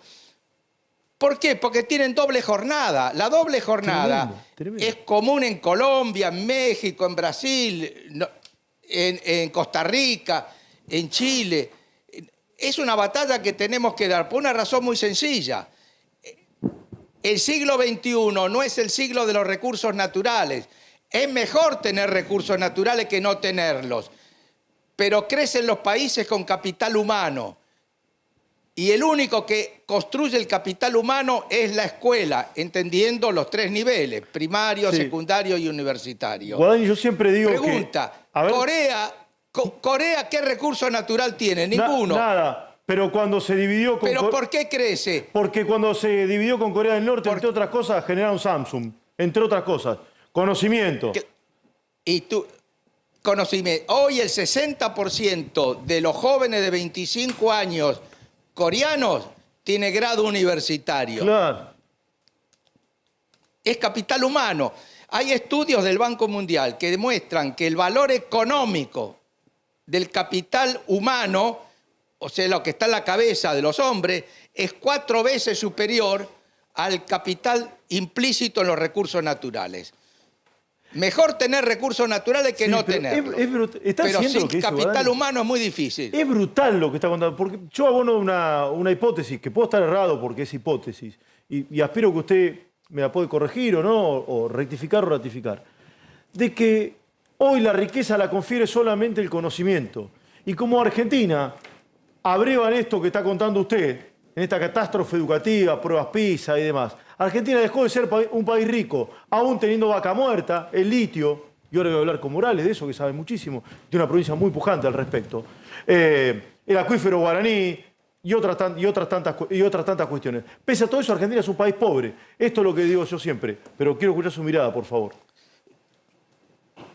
¿Por qué? Porque tienen doble jornada. La doble jornada tremendo. Es común en Colombia, en México, en Brasil, en Costa Rica, en Chile. Es una batalla que tenemos que dar por una razón muy sencilla. El siglo XXI no es el siglo de los recursos naturales. Es mejor tener recursos naturales que no tenerlos. Pero crecen los países con capital humano. Y el único que construye el capital humano es la escuela, entendiendo los tres niveles, primario, secundario y universitario. Guadañi, yo siempre digo Pregunta, Corea, ¿qué recurso natural tiene? Ninguno. Nada. Pero cuando se dividió con... ¿Pero por qué crece? Porque cuando se dividió con Corea del Norte, entre otras cosas, generaron Samsung. Entre otras cosas. Conocimiento. Conocimiento. Hoy el 60% de los jóvenes de 25 años coreanos tiene grado universitario. Claro. Es capital humano. Hay estudios del Banco Mundial que demuestran que el valor económico del capital humano, o sea, lo que está en la cabeza de los hombres, es 4 veces superior al capital implícito en los recursos naturales. Mejor tener recursos naturales que Sí, no pero tenerlos. está Pero haciendo sin lo que hizo capital Badani. humano es muy difícil. Es brutal lo que está contando, porque yo abono una hipótesis, que puedo estar errado porque es hipótesis, y aspiro que usted me la puede corregir o no, o rectificar o ratificar, de que hoy la riqueza la confiere solamente el conocimiento. Y como Argentina abrevan esto que está contando usted, en esta catástrofe educativa, pruebas PISA y demás, Argentina dejó de ser un país rico, aún teniendo vaca muerta, el litio, y ahora voy a hablar con Morales de eso, que sabe muchísimo, de una provincia muy pujante al respecto, el acuífero guaraní y otras tantas cuestiones. Pese a todo eso, Argentina es un país pobre. Esto es lo que digo yo siempre, pero quiero escuchar su mirada, por favor.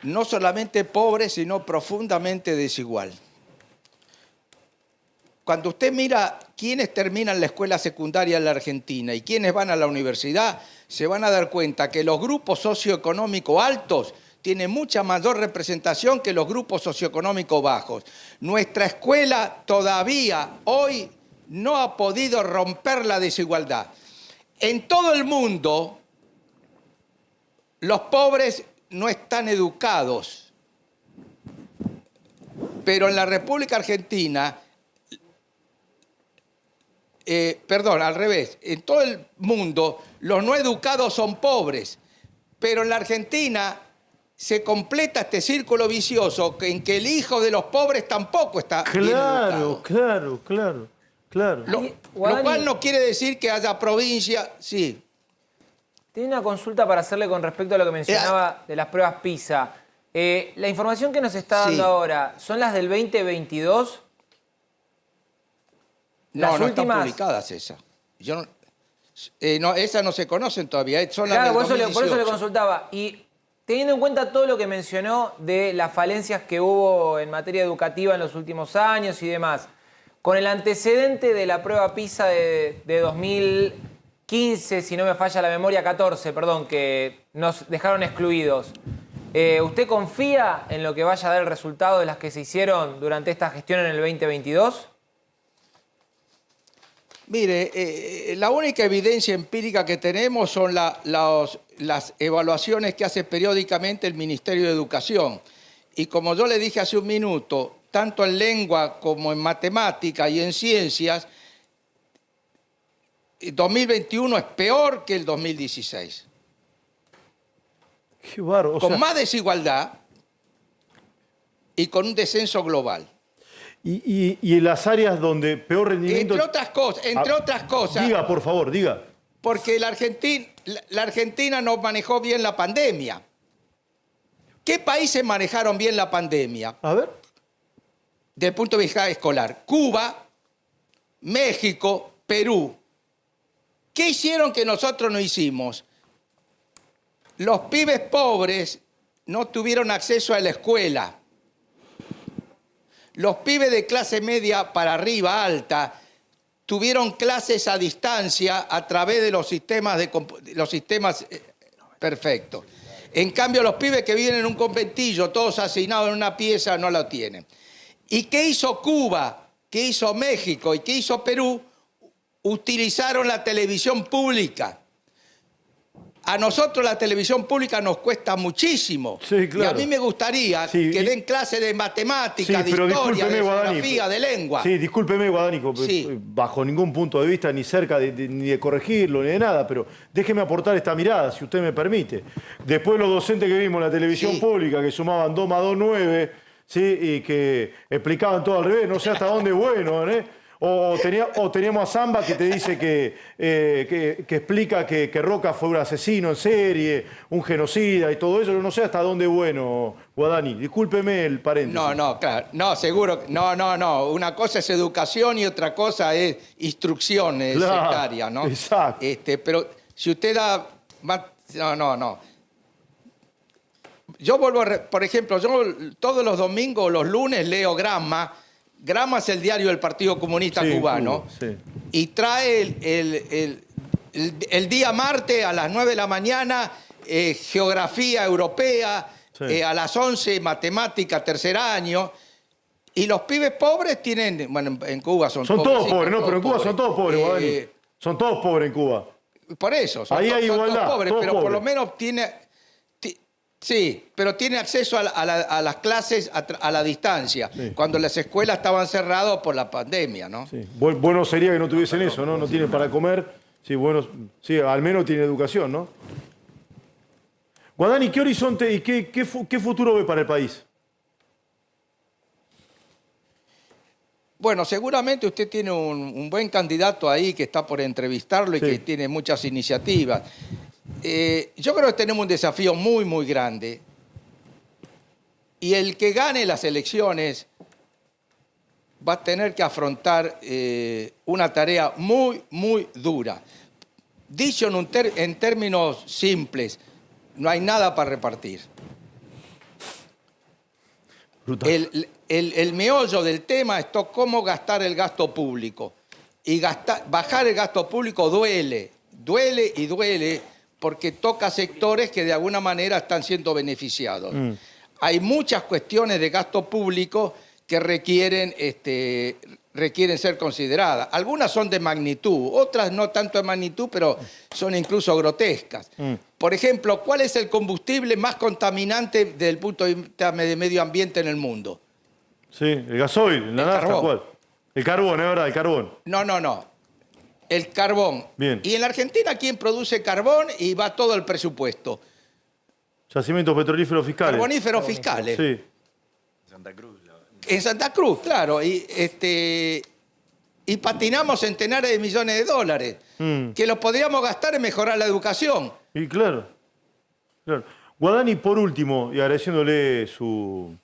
No solamente pobre, sino profundamente desigual. Cuando usted mira quiénes terminan la escuela secundaria en la Argentina y quiénes van a la universidad, se van a dar cuenta que los grupos socioeconómicos altos tienen mucha mayor representación que los grupos socioeconómicos bajos. Nuestra escuela todavía hoy no ha podido romper la desigualdad. En todo el mundo, los pobres no están educados, pero en la República Argentina, perdón, al revés, en todo el mundo los no educados son pobres, pero en la Argentina se completa este círculo vicioso en que el hijo de los pobres tampoco está bien educado. Claro. Lo cual no quiere decir que haya provincia, sí. Tiene una consulta para hacerle con respecto a lo que mencionaba de las pruebas PISA. La información que nos está dando ahora, ¿son las del 2022? No, no están publicadas esas. Esas no se conocen todavía, son las del 2018. Por eso le consultaba. Y teniendo en cuenta todo lo que mencionó de las falencias que hubo en materia educativa en los últimos años y demás, con el antecedente de la prueba PISA de 2015, si no me falla la memoria, 14, perdón, que nos dejaron excluidos, ¿usted confía en lo que vaya a dar el resultado de las que se hicieron durante esta gestión en el 2022? Mire, la única evidencia empírica que tenemos son las evaluaciones que hace periódicamente el Ministerio de Educación. Y como yo le dije hace un minuto, tanto en lengua como en matemática y en ciencias, el 2021 es peor que el 2016. Qué bárbaro, con más desigualdad y con un descenso global. Y en las áreas donde peor rendimiento... Entre otras cosas. Diga, por favor, diga. Porque la Argentina no manejó bien la pandemia. ¿Qué países manejaron bien la pandemia? A ver. Desde el punto de vista escolar. Cuba, México, Perú. ¿Qué hicieron que nosotros no hicimos? Los pibes pobres no tuvieron acceso a la escuela. Los pibes de clase media para arriba, alta, tuvieron clases a distancia a través de los sistemas perfectos. En cambio, los pibes que viven en un conventillo, todos asignados en una pieza, no lo tienen. ¿Y qué hizo Cuba? ¿Qué hizo México? ¿Y qué hizo Perú? Utilizaron la televisión pública. A nosotros la televisión pública nos cuesta muchísimo. Sí, claro. Y a mí me gustaría que den clases de matemática, de historia, de geografía, de lengua. Sí, discúlpeme, Guadani, bajo ningún punto de vista, ni cerca ni de corregirlo, ni de nada, pero déjeme aportar esta mirada, si usted me permite. Después los docentes que vimos en la televisión pública, que sumaban 2 más 2, 9, ¿sí? Y que explicaban todo al revés, no sé hasta dónde es bueno, O teníamos a Zamba que te dice que explica que Roca fue un asesino en serie, un genocida y todo eso. Yo no sé hasta dónde es bueno, Guadani. Discúlpeme el paréntesis. Claro. No, seguro. No. Una cosa es educación y otra cosa es instrucción sectaria, ¿no? Exacto. Pero si usted da... No. Yo vuelvo por ejemplo, yo todos los domingos, los lunes leo Gramma. Gramma es el diario del Partido Comunista Cubano, y trae el día martes a las 9 de la mañana geografía europea, a las 11 matemática, tercer año, y los pibes pobres tienen, bueno, en Cuba son todos pobres, no, pero en Cuba son todos pobres, Guadani. Son todos pobres en Cuba. Por eso, ahí hay igualdad, todos pobres, pero por lo menos Sí, pero tiene acceso a las clases a la distancia, cuando las escuelas estaban cerradas por la pandemia, ¿no? Sí. Bueno sería que no tuviesen eso, ¿no? No tienen para comer. Sí, bueno, sí, al menos tienen educación, ¿no? Guadani, ¿qué horizonte y qué futuro ve para el país? Bueno, seguramente usted tiene un buen candidato ahí que está por entrevistarlo y Sí. que tiene muchas iniciativas. Yo creo que tenemos un desafío muy, muy grande. Y el que gane las elecciones va a tener que afrontar una tarea muy, muy dura. Dicho en términos simples, no hay nada para repartir. El meollo del tema es cómo gastar el gasto público. Y bajar el gasto público duele y duele porque toca sectores que de alguna manera están siendo beneficiados. Hay muchas cuestiones de gasto público que requieren ser consideradas. Algunas son de magnitud, otras no tanto de magnitud, pero son incluso grotescas. Por ejemplo, ¿cuál es el combustible más contaminante desde el punto de vista de medio ambiente en el mundo? Sí, el gasoil, la nafta, carbón. ¿cuál? El carbón, es verdad, el carbón. No. El carbón. Bien. Y en la Argentina, ¿quién produce carbón? Y va todo el presupuesto. Yacimientos petrolíferos fiscales. Carboníferos fiscales. Sí. En Santa Cruz, claro. Y patinamos centenares de millones de dólares. Que los podríamos gastar en mejorar la educación. Y claro. Guadani, por último, y agradeciéndole su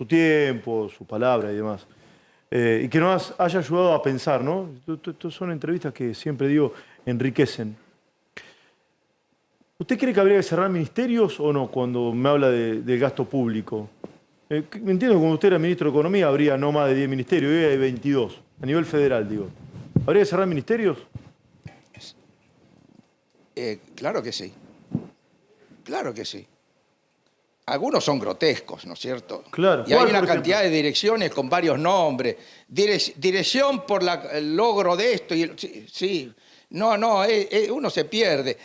tiempo, su palabra y demás, y que nos haya ayudado a pensar, ¿no? Estas son entrevistas que siempre digo enriquecen. ¿Usted cree que habría que cerrar ministerios o no cuando me habla del gasto público? Entiendo que cuando usted era ministro de Economía habría no más de 10 ministerios, hoy hay 22, a nivel federal, digo. ¿Habría que cerrar ministerios? Claro que sí. Claro que sí. Algunos son grotescos, ¿no es cierto? Claro. Y hay ¿Cuál, una por cantidad de direcciones con varios nombres. Dirección por el logro de esto. Sí. No, uno se pierde.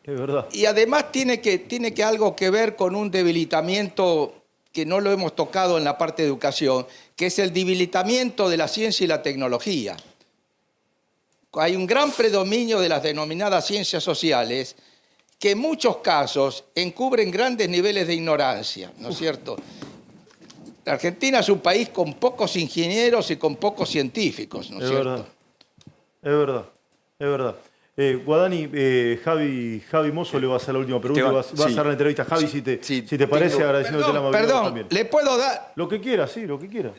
Es verdad. Y además tiene que algo que ver con un debilitamiento que no lo hemos tocado en la parte de educación, que es el debilitamiento de la ciencia y la tecnología. Hay un gran predominio de las denominadas ciencias sociales que en muchos casos encubren grandes niveles de ignorancia, ¿no es cierto? La Argentina es un país con pocos ingenieros y con pocos científicos, ¿no es cierto? Verdad. Es verdad. Guadani, Javi Mozo le va a hacer la última pregunta y va a hacer la entrevista. Javi, si te parece, agradeciéndote la amabilidad también. ¿Le puedo dar? Lo que quiera, sí, lo que quiera.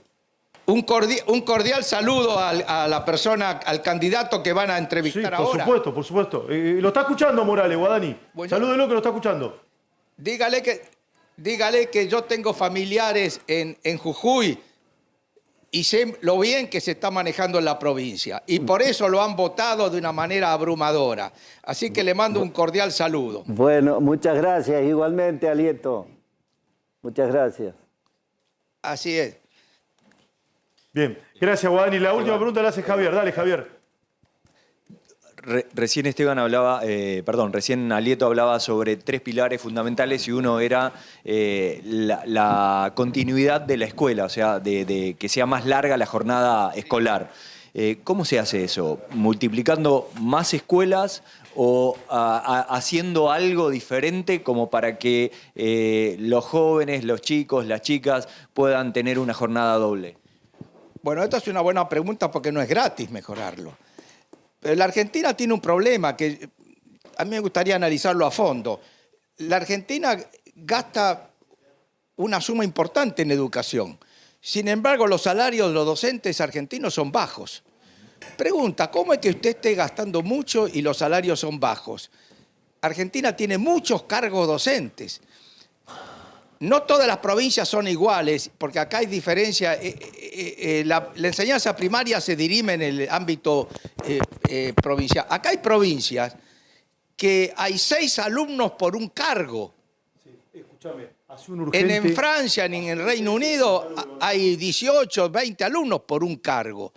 Un cordial saludo a la persona, al candidato que van a entrevistar ahora. Por supuesto. Lo está escuchando Morales, Guadani. Bueno, salúdelo que lo está escuchando. Dígale que yo tengo familiares en Jujuy y sé lo bien que se está manejando en la provincia. Y por eso lo han votado de una manera abrumadora. Así que le mando un cordial saludo. Bueno, muchas gracias. Igualmente, Alieto. Muchas gracias. Así es. Bien, gracias Guadani. La última pregunta la hace Javier. Dale, Javier. Recién recién Alieto hablaba sobre 3 pilares fundamentales y uno era la continuidad de la escuela, o sea, de que sea más larga la jornada escolar. ¿Cómo se hace eso? ¿Multiplicando más escuelas o haciendo algo diferente como para que los jóvenes, los chicos, las chicas puedan tener una jornada doble? Bueno, esta es una buena pregunta porque no es gratis mejorarlo. Pero la Argentina tiene un problema que a mí me gustaría analizarlo a fondo. La Argentina gasta una suma importante en educación. Sin embargo, los salarios de los docentes argentinos son bajos. Pregunta, ¿cómo es que usted esté gastando mucho y los salarios son bajos? Argentina tiene muchos cargos docentes. No todas las provincias son iguales, porque acá hay diferencia. La enseñanza primaria se dirime en el ámbito provincial. Acá hay provincias que hay 6 alumnos por un cargo. Sí, escúchame, hace un urgente... En Francia, en el Reino Unido, hay 18, 20 alumnos por un cargo.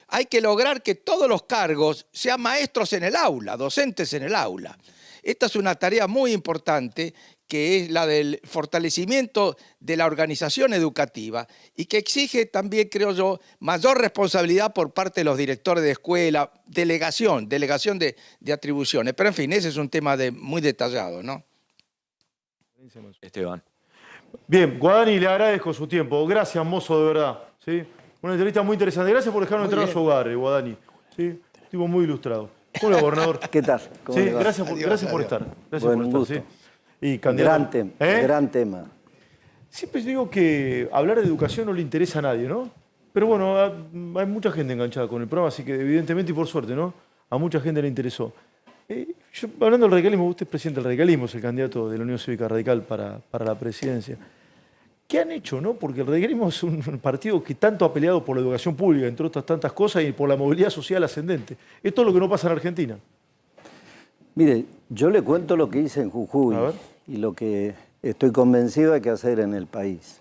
Hay que lograr que todos los cargos sean maestros en el aula, docentes en el aula. Esta es una tarea muy importante, que es la del fortalecimiento de la organización educativa y que exige también, creo yo, mayor responsabilidad por parte de los directores de escuela, delegación de atribuciones. Pero en fin, ese es un tema muy detallado, ¿no? Esteban. Bien, Guadani, le agradezco su tiempo. Gracias, mozo, de verdad. ¿Sí? Una entrevista muy interesante. Gracias por dejarnos entrar a su hogar, Guadani. ¿Sí? Tipo muy ilustrado. Hola, gobernador. ¿Qué tal? ¿Cómo Sí, le va? gracias por estar. Gracias Bueno, por un estar. gusto. ¿Sí? Y candidato. Gran tema. Siempre digo que hablar de educación no le interesa a nadie, ¿no? Pero bueno, hay mucha gente enganchada con el programa, así que evidentemente y por suerte, ¿no? A mucha gente le interesó. Yo, hablando del radicalismo, usted es presidente del radicalismo, es el candidato de la Unión Cívica Radical para la presidencia. ¿Qué han hecho, no? Porque el radicalismo es un partido que tanto ha peleado por la educación pública, entre otras tantas cosas, y por la movilidad social ascendente. Esto es lo que no pasa en Argentina. Mire, yo le cuento lo que hice en Jujuy y lo que estoy convencido hay que hacer en el país.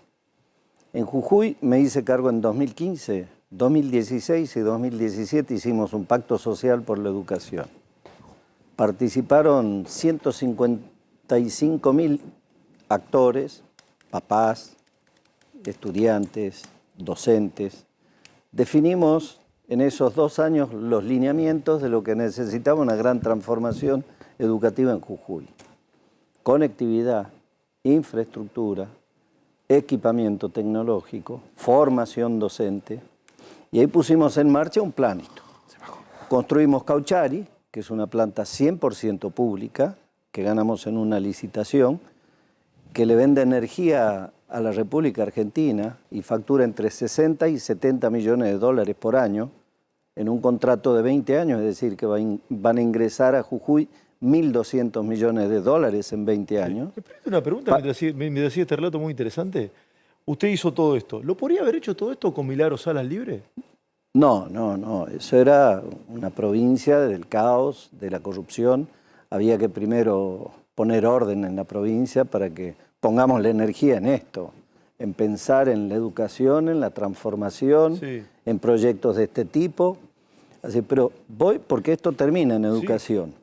En Jujuy me hice cargo en 2015, 2016 y 2017 hicimos un pacto social por la educación. Participaron 155.000 actores, papás, estudiantes, docentes. Definimos en esos 2 años los lineamientos de lo que necesitaba una gran transformación educativa en Jujuy. Conectividad, infraestructura, equipamiento tecnológico, formación docente. Y ahí pusimos en marcha un plan. Construimos Cauchari, que es una planta 100% pública, que ganamos en una licitación, que le vende energía a la República Argentina y factura entre 60 y 70 millones de dólares por año en un contrato de 20 años, es decir, que van a ingresar a Jujuy 1.200 millones de dólares en 20 años. Una pregunta, me decía este relato muy interesante. Usted hizo todo esto. ¿Lo podría haber hecho todo esto con Milagro Salas libre? No, no, no. Eso era una provincia del caos, de la corrupción. Había que primero poner orden en la provincia para que pongamos la energía en esto, en pensar en la educación, en la transformación, en proyectos de este tipo. Así, pero voy porque esto termina en educación.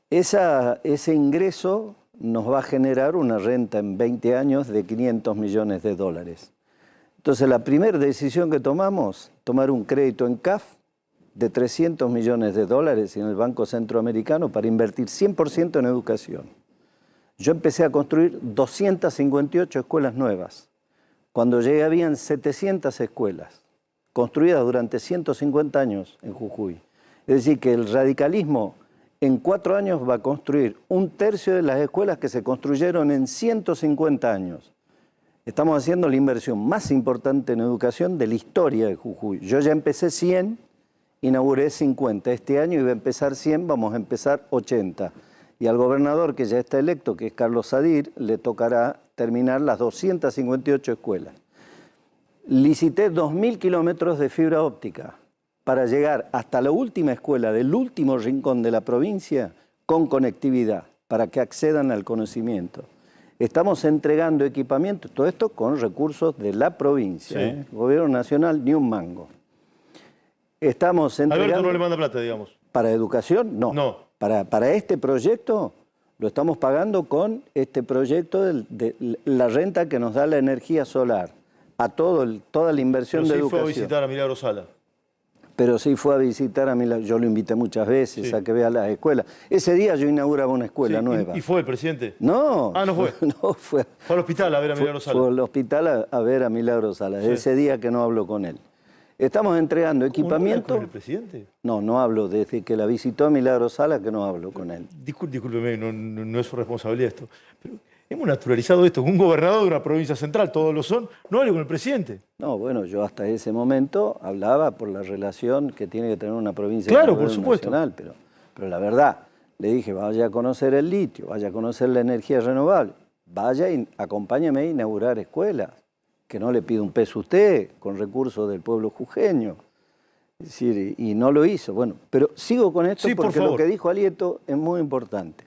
Ese ingreso nos va a generar una renta en 20 años de 500 millones de dólares. Entonces, la primera decisión que tomamos, tomar un crédito en CAF de 300 millones de dólares en el Banco Centroamericano para invertir 100% en educación. Yo empecé a construir 258 escuelas nuevas. Cuando llegué habían 700 escuelas, construidas durante 150 años en Jujuy. Es decir, que el radicalismo en 4 años va a construir 1/3 de las escuelas que se construyeron en 150 años. Estamos haciendo la inversión más importante en educación de la historia de Jujuy. Yo ya empecé 100, inauguré 50. Este año iba a empezar 100, vamos a empezar 80. Y al gobernador que ya está electo, que es Carlos Sadir, le tocará terminar las 258 escuelas. Licité 2.000 kilómetros de fibra óptica para llegar hasta la última escuela del último rincón de la provincia con conectividad, para que accedan al conocimiento. Estamos entregando equipamiento, todo esto con recursos de la provincia. Sí. El gobierno nacional ni un mango. Estamos entregando... Alberto no le manda plata, digamos. ¿Para educación? No. No. Para este proyecto lo estamos pagando con este proyecto de la renta que nos da la energía solar, a toda la inversión de educación. Pero sí fue a visitar a Milagro Sala. Pero sí fue a visitar a Milagro, yo lo invité muchas veces a que vea las escuelas. Ese día yo inauguraba una escuela nueva. ¿Y fue el presidente? No. Ah, no fue. No fue. Fue al hospital a ver a Milagro Sala. Fue al hospital a ver a Milagro Sala, ese día que no hablo con él. Estamos entregando equipamiento. ¿No con el presidente? No, no hablo desde que la visitó a Milagro Sala, que no hablo con él. Discúlpeme, no es su responsabilidad esto. Pero hemos naturalizado esto. Un gobernador de una provincia central, todos lo son, no hable con el presidente. No, bueno, yo hasta ese momento hablaba por la relación que tiene que tener una provincia claro, por supuesto. nacional, pero la verdad, le dije, vaya a conocer el litio, vaya a conocer la energía renovable, vaya y acompáñeme a inaugurar escuelas, que no le pido un peso a usted, con recursos del pueblo jujeño. Es decir, y no lo hizo. Bueno, pero sigo con esto porque lo que dijo Alieto es muy importante.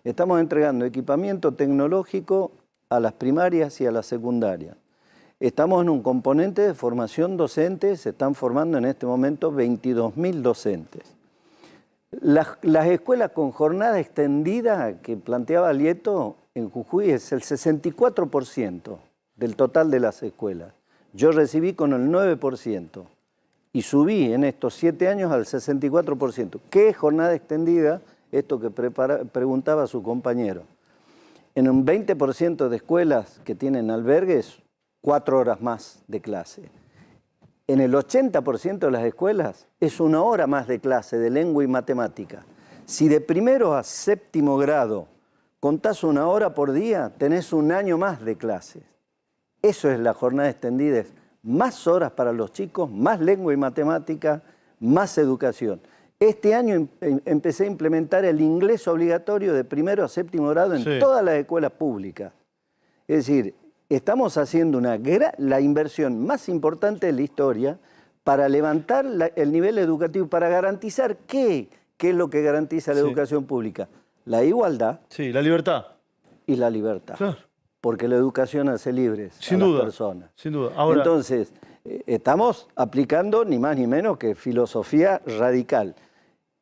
Estamos entregando equipamiento tecnológico a las primarias y a las secundarias. Estamos en un componente de formación docente, se están formando en este momento 22.000 docentes. Las escuelas con jornada extendida que planteaba Lieto en Jujuy es el 64% del total de las escuelas. Yo recibí con el 9% y subí en estos 7 años al 64%. ¿Qué es jornada extendida? Esto que preguntaba su compañero. En un 20% de escuelas que tienen albergues, 4 horas más de clase. En el 80% de las escuelas es 1 hora más de clase de lengua y matemática. Si de primero a 7º grado contás 1 hora por día, tenés 1 año más de clases. Eso es la jornada extendida, es más horas para los chicos, más lengua y matemática, más educación. Este año empecé a implementar el inglés obligatorio de primero a 7º grado en todas las escuelas públicas. Es decir, estamos haciendo la inversión más importante de la historia para levantar el nivel educativo, para garantizar ¿qué es lo que garantiza la educación pública? La igualdad. Sí, la libertad. Y la libertad. Claro. Porque la educación hace libres sin a duda, las personas. Sin duda. Ahora, entonces, estamos aplicando ni más ni menos que filosofía radical.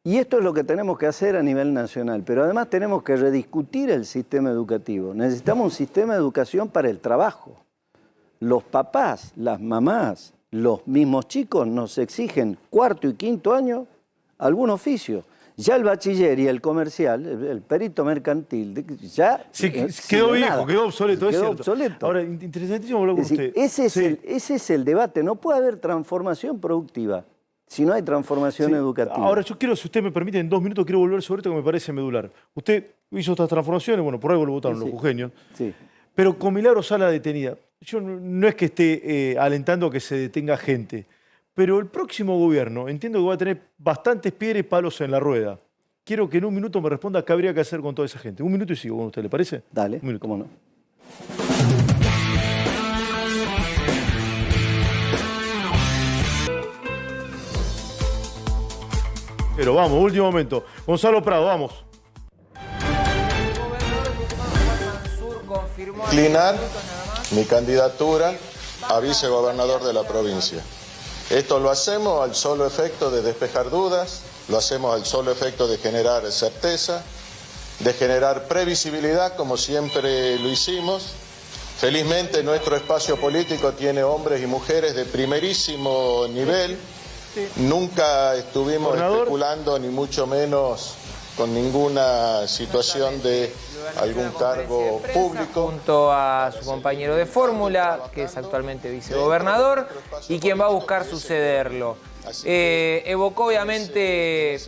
Y esto es lo que tenemos que hacer a nivel nacional. Pero además tenemos que rediscutir el sistema educativo. Necesitamos un sistema de educación para el trabajo. Los papás, las mamás, los mismos chicos nos exigen 4º y 5º año algún oficio. Ya el bachiller y el comercial, el perito mercantil, ya quedó viejo, quedó obsoleto. Quedó obsoleto. Ahora, interesantísimo hablar con usted. Ese es el debate. No puede haber transformación productiva si no hay transformación educativa. Ahora, yo quiero, si usted me permite, en 2 minutos quiero volver sobre esto que me parece medular. Usted hizo estas transformaciones, bueno, por algo lo votaron los jujeños, pero con Milagro Sala detenida. Yo no es que esté alentando que se detenga gente, pero el próximo gobierno entiendo que va a tener bastantes piedras y palos en la rueda. Quiero que en 1 minuto me responda qué habría que hacer con toda esa gente. 1 minuto y sigo con usted, ¿le parece? Dale, cómo no. Pero vamos, último momento. Gonzalo Prado, vamos. Inclinar mi candidatura a vicegobernador de la provincia. Esto lo hacemos al solo efecto de despejar dudas, lo hacemos al solo efecto de generar certeza, de generar previsibilidad, como siempre lo hicimos. Felizmente nuestro espacio político tiene hombres y mujeres de primerísimo nivel. Nunca estuvimos especulando, ni mucho menos con ninguna situación de algún cargo público. Junto a su compañero de fórmula, que es actualmente vicegobernador, y quien va a buscar sucederlo. Evocó obviamente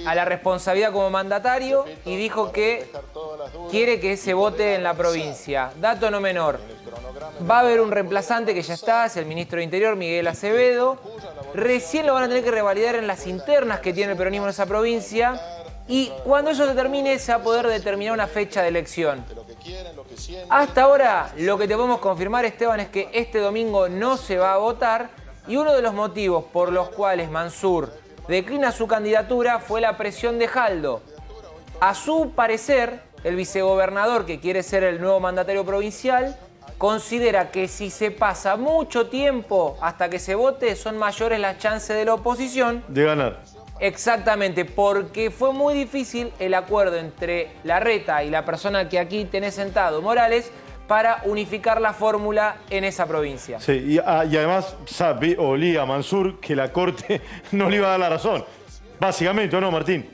a la responsabilidad como mandatario y dijo que quiere que se vote en la provincia. Dato no menor, va a haber un reemplazante que ya está, es el ministro de Interior, Miguel Acevedo. Recién lo van a tener que revalidar en las internas que tiene el peronismo en esa provincia. Y cuando eso se termine, se va a poder determinar una fecha de elección. Hasta ahora, lo que te podemos confirmar, Esteban, es que este domingo no se va a votar. Y uno de los motivos por los cuales Mansur declina su candidatura fue la presión de Jaldo. A su parecer, el vicegobernador, que quiere ser el nuevo mandatario provincial, considera que si se pasa mucho tiempo hasta que se vote, son mayores las chances de la oposición de ganar. Exactamente, porque fue muy difícil el acuerdo entre Larreta y la persona que aquí tenés sentado, Morales, para unificar la fórmula en esa provincia. Sí, y además olía a Mansur que la Corte no le iba a dar la razón. Básicamente, ¿o no, Martín?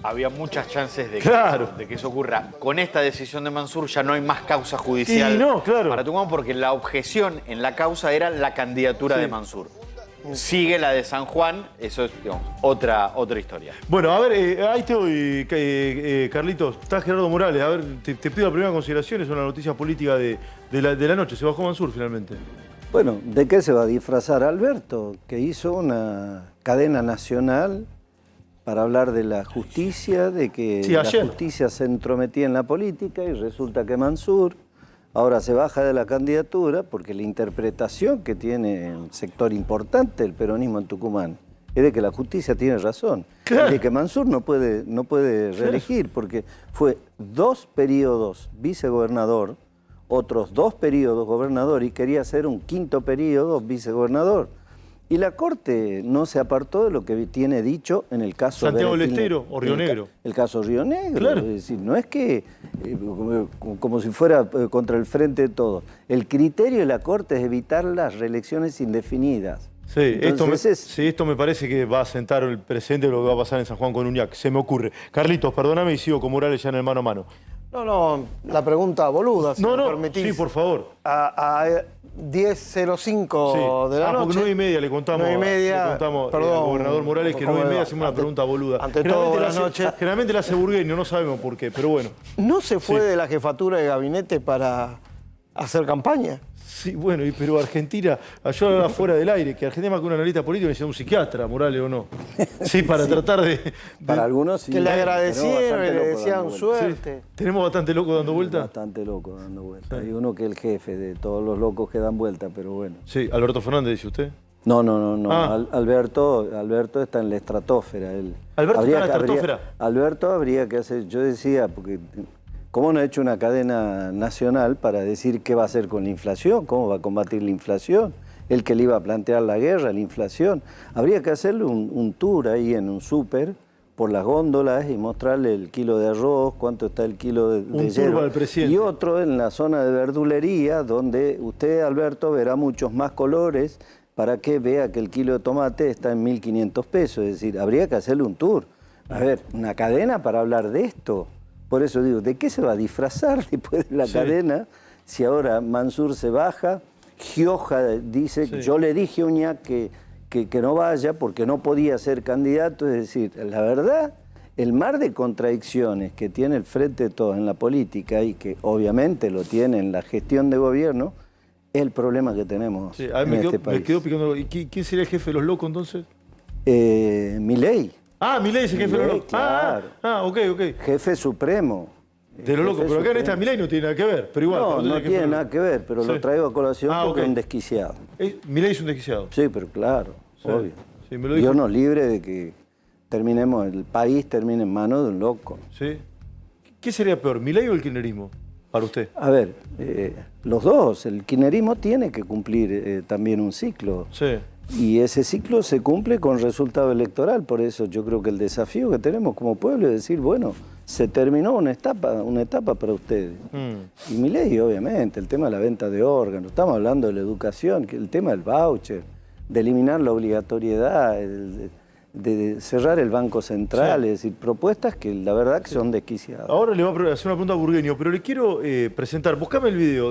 Había muchas chances de que eso ocurra. Con esta decisión de Mansur ya no hay más causa judicial para Tucumán, porque la objeción en la causa era la candidatura de Mansur. Sigue la de San Juan, eso es, digamos, otra historia. Bueno, a ver, ahí te doy, Carlitos. Está Gerardo Morales. A ver, te pido la primera consideración. Es una noticia política de la noche. Se bajó Mansur finalmente. Bueno, ¿de qué se va a disfrazar Alberto? Que hizo una cadena nacional para hablar de la justicia, de que la justicia se entrometía en la política y resulta que Mansur ahora se baja de la candidatura porque la interpretación que tiene un sector importante del peronismo en Tucumán es de que la justicia tiene razón, de que Mansur no puede reelegir porque fue 2 periodos vicegobernador, otros 2 periodos gobernador y quería hacer un 5º periodo vicegobernador. Y la Corte no se apartó de lo que tiene dicho en el caso Santiago del Berretín, Estero o Río Negro. El caso Río Negro. Claro. Es decir, no es que como si fuera contra el frente de todos. El criterio de la Corte es evitar las reelecciones indefinidas. Sí, Entonces, esto me parece que va a sentar el presente de lo que va a pasar en San Juan con Uñac. Se me ocurre. Carlitos, perdóname y sigo con Morales ya en el mano a mano. No, la pregunta boluda, si me permitís. Sí, por favor. A 10:05 de la porque noche. 9:30 le contamos, 9:30, le contamos perdón, al gobernador Morales que 9:30 hacemos una pregunta boluda. Ante todo, buenas noches. Generalmente la hace Burgueño, no sabemos por qué, pero bueno. ¿No se fue de la jefatura de gabinete para hacer campaña? Sí, bueno, pero Argentina, yo hablaba fuera del aire, que Argentina más que un analista político necesita un psiquiatra, Morales o no. Sí, para tratar de... Para algunos sí. Que le agradecieron y le decían suerte. Sí. ¿Tenemos bastante loco dando vuelta? Bastante loco dando vuelta. Hay uno que es el jefe de todos los locos que dan vuelta, pero bueno. Sí, Alberto Fernández, dice usted. No. Ah. Alberto está en la estratosfera. ¿Alberto está en la estratosfera? Alberto habría que hacer, yo decía, porque ¿cómo no ha hecho una cadena nacional para decir qué va a hacer con la inflación? ¿Cómo va a combatir la inflación? El que le iba a plantear la guerra, la inflación. Habría que hacerle un tour ahí en un súper por las góndolas y mostrarle el kilo de arroz, cuánto está el kilo de hierro. Al presidente. Y otro en la zona de verdulería, donde usted, Alberto, verá muchos más colores para que vea que el kilo de tomate está en 1.500 pesos. Es decir, habría que hacerle un tour. A ver, una cadena para hablar de esto. Por eso digo, ¿de qué se va a disfrazar después de la cadena si ahora Mansur se baja? Gioja dice, yo le dije a Uñac que no vaya porque no podía ser candidato. Es decir, la verdad, el mar de contradicciones que tiene el Frente de Todos en la política y que obviamente lo tiene en la gestión de gobierno, es el problema que tenemos en este país. Me quedó picando. ¿Y quién sería el jefe de los locos entonces? Milei. Milei es el jefe de los locos. Claro. Ok. Jefe supremo. De los locos, pero acá en esta Milei no tiene nada que ver, pero igual. No tiene nada que ver, pero lo traigo a colación porque es un desquiciado. Milei es un desquiciado. Sí, pero claro, obvio. Sí, me lo dijo. Dios nos libre de que el país termine en manos de un loco. Sí. ¿Qué sería peor, Milei o el kirchnerismo, para usted? A ver, los dos. El kirchnerismo tiene que cumplir también un ciclo. Sí. Y ese ciclo se cumple con resultado electoral. Por eso yo creo que el desafío que tenemos como pueblo es decir, bueno, se terminó una etapa para ustedes. Y Milei, obviamente, el tema de la venta de órganos, estamos hablando de la educación, el tema del voucher, de eliminar la obligatoriedad, de cerrar el Banco Central, es decir, propuestas que la verdad que son desquiciadas. Ahora le voy a hacer una pregunta a Burgueño, pero le quiero presentar, buscame el video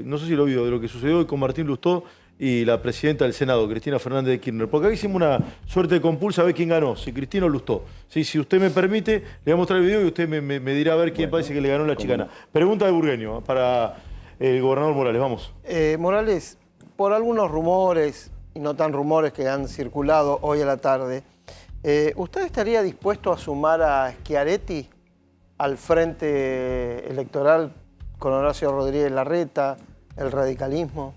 no sé si lo vio, de lo que sucedió hoy con Martín Lustó y la presidenta del Senado, Cristina Fernández de Kirchner, porque aquí hicimos una suerte de compulsa a ver quién ganó, si Cristina o Lustó. Sí, si usted me permite, le voy a mostrar el video y usted me dirá a ver quién parece que le ganó la chicana. Pregunta de Burgueño para el gobernador Morales, vamos. Morales, por algunos rumores, y no tan rumores que han circulado hoy a la tarde, ¿usted estaría dispuesto a sumar a Schiaretti al frente electoral con Horacio Rodríguez Larreta, el radicalismo?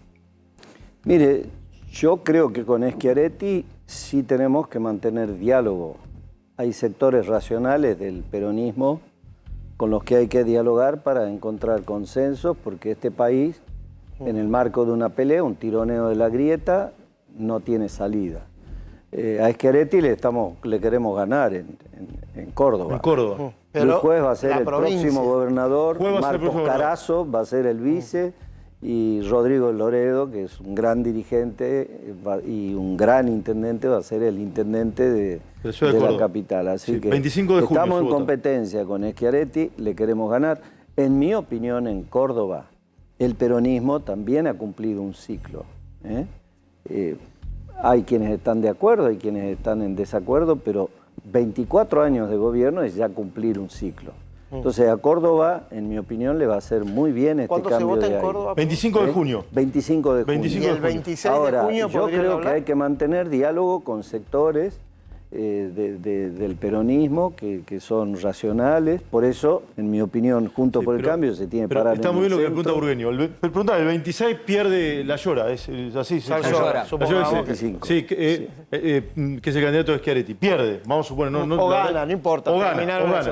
Mire, yo creo que con Schiaretti sí tenemos que mantener diálogo. Hay sectores racionales del peronismo con los que hay que dialogar para encontrar consensos, porque este país, en el marco de una pelea, un tironeo de la grieta, no tiene salida. A Schiaretti le queremos ganar en Córdoba. En Córdoba. El juez va a ser el próximo gobernador, Marcos Carazo va a ser el vice, y Rodrigo Loredo, que es un gran dirigente y un gran intendente, va a ser el intendente de la capital. Así que 25 de junio, estamos en competencia con Schiaretti, le queremos ganar. En mi opinión, en Córdoba, el peronismo también ha cumplido un ciclo. Hay quienes están de acuerdo, hay quienes están en desacuerdo, pero 24 años de gobierno es ya cumplir un ciclo. Entonces a Córdoba, en mi opinión, le va a hacer muy bien este cambio de aire. ¿Cuándo se vota en Córdoba? 25 de junio. 25 de junio. ¿Y el 26 Ahora, de junio yo creo que hay que mantener diálogo con sectores del peronismo que son racionales. Por eso, en mi opinión, Junto por el Cambio se tiene que parar. Está muy bien lo que pregunta Burgueño. El 26 pierde La Llora, es así. La Llora, sí, que es el candidato de Schiaretti. Pierde, vamos a suponer. O gana, no importa. O gana,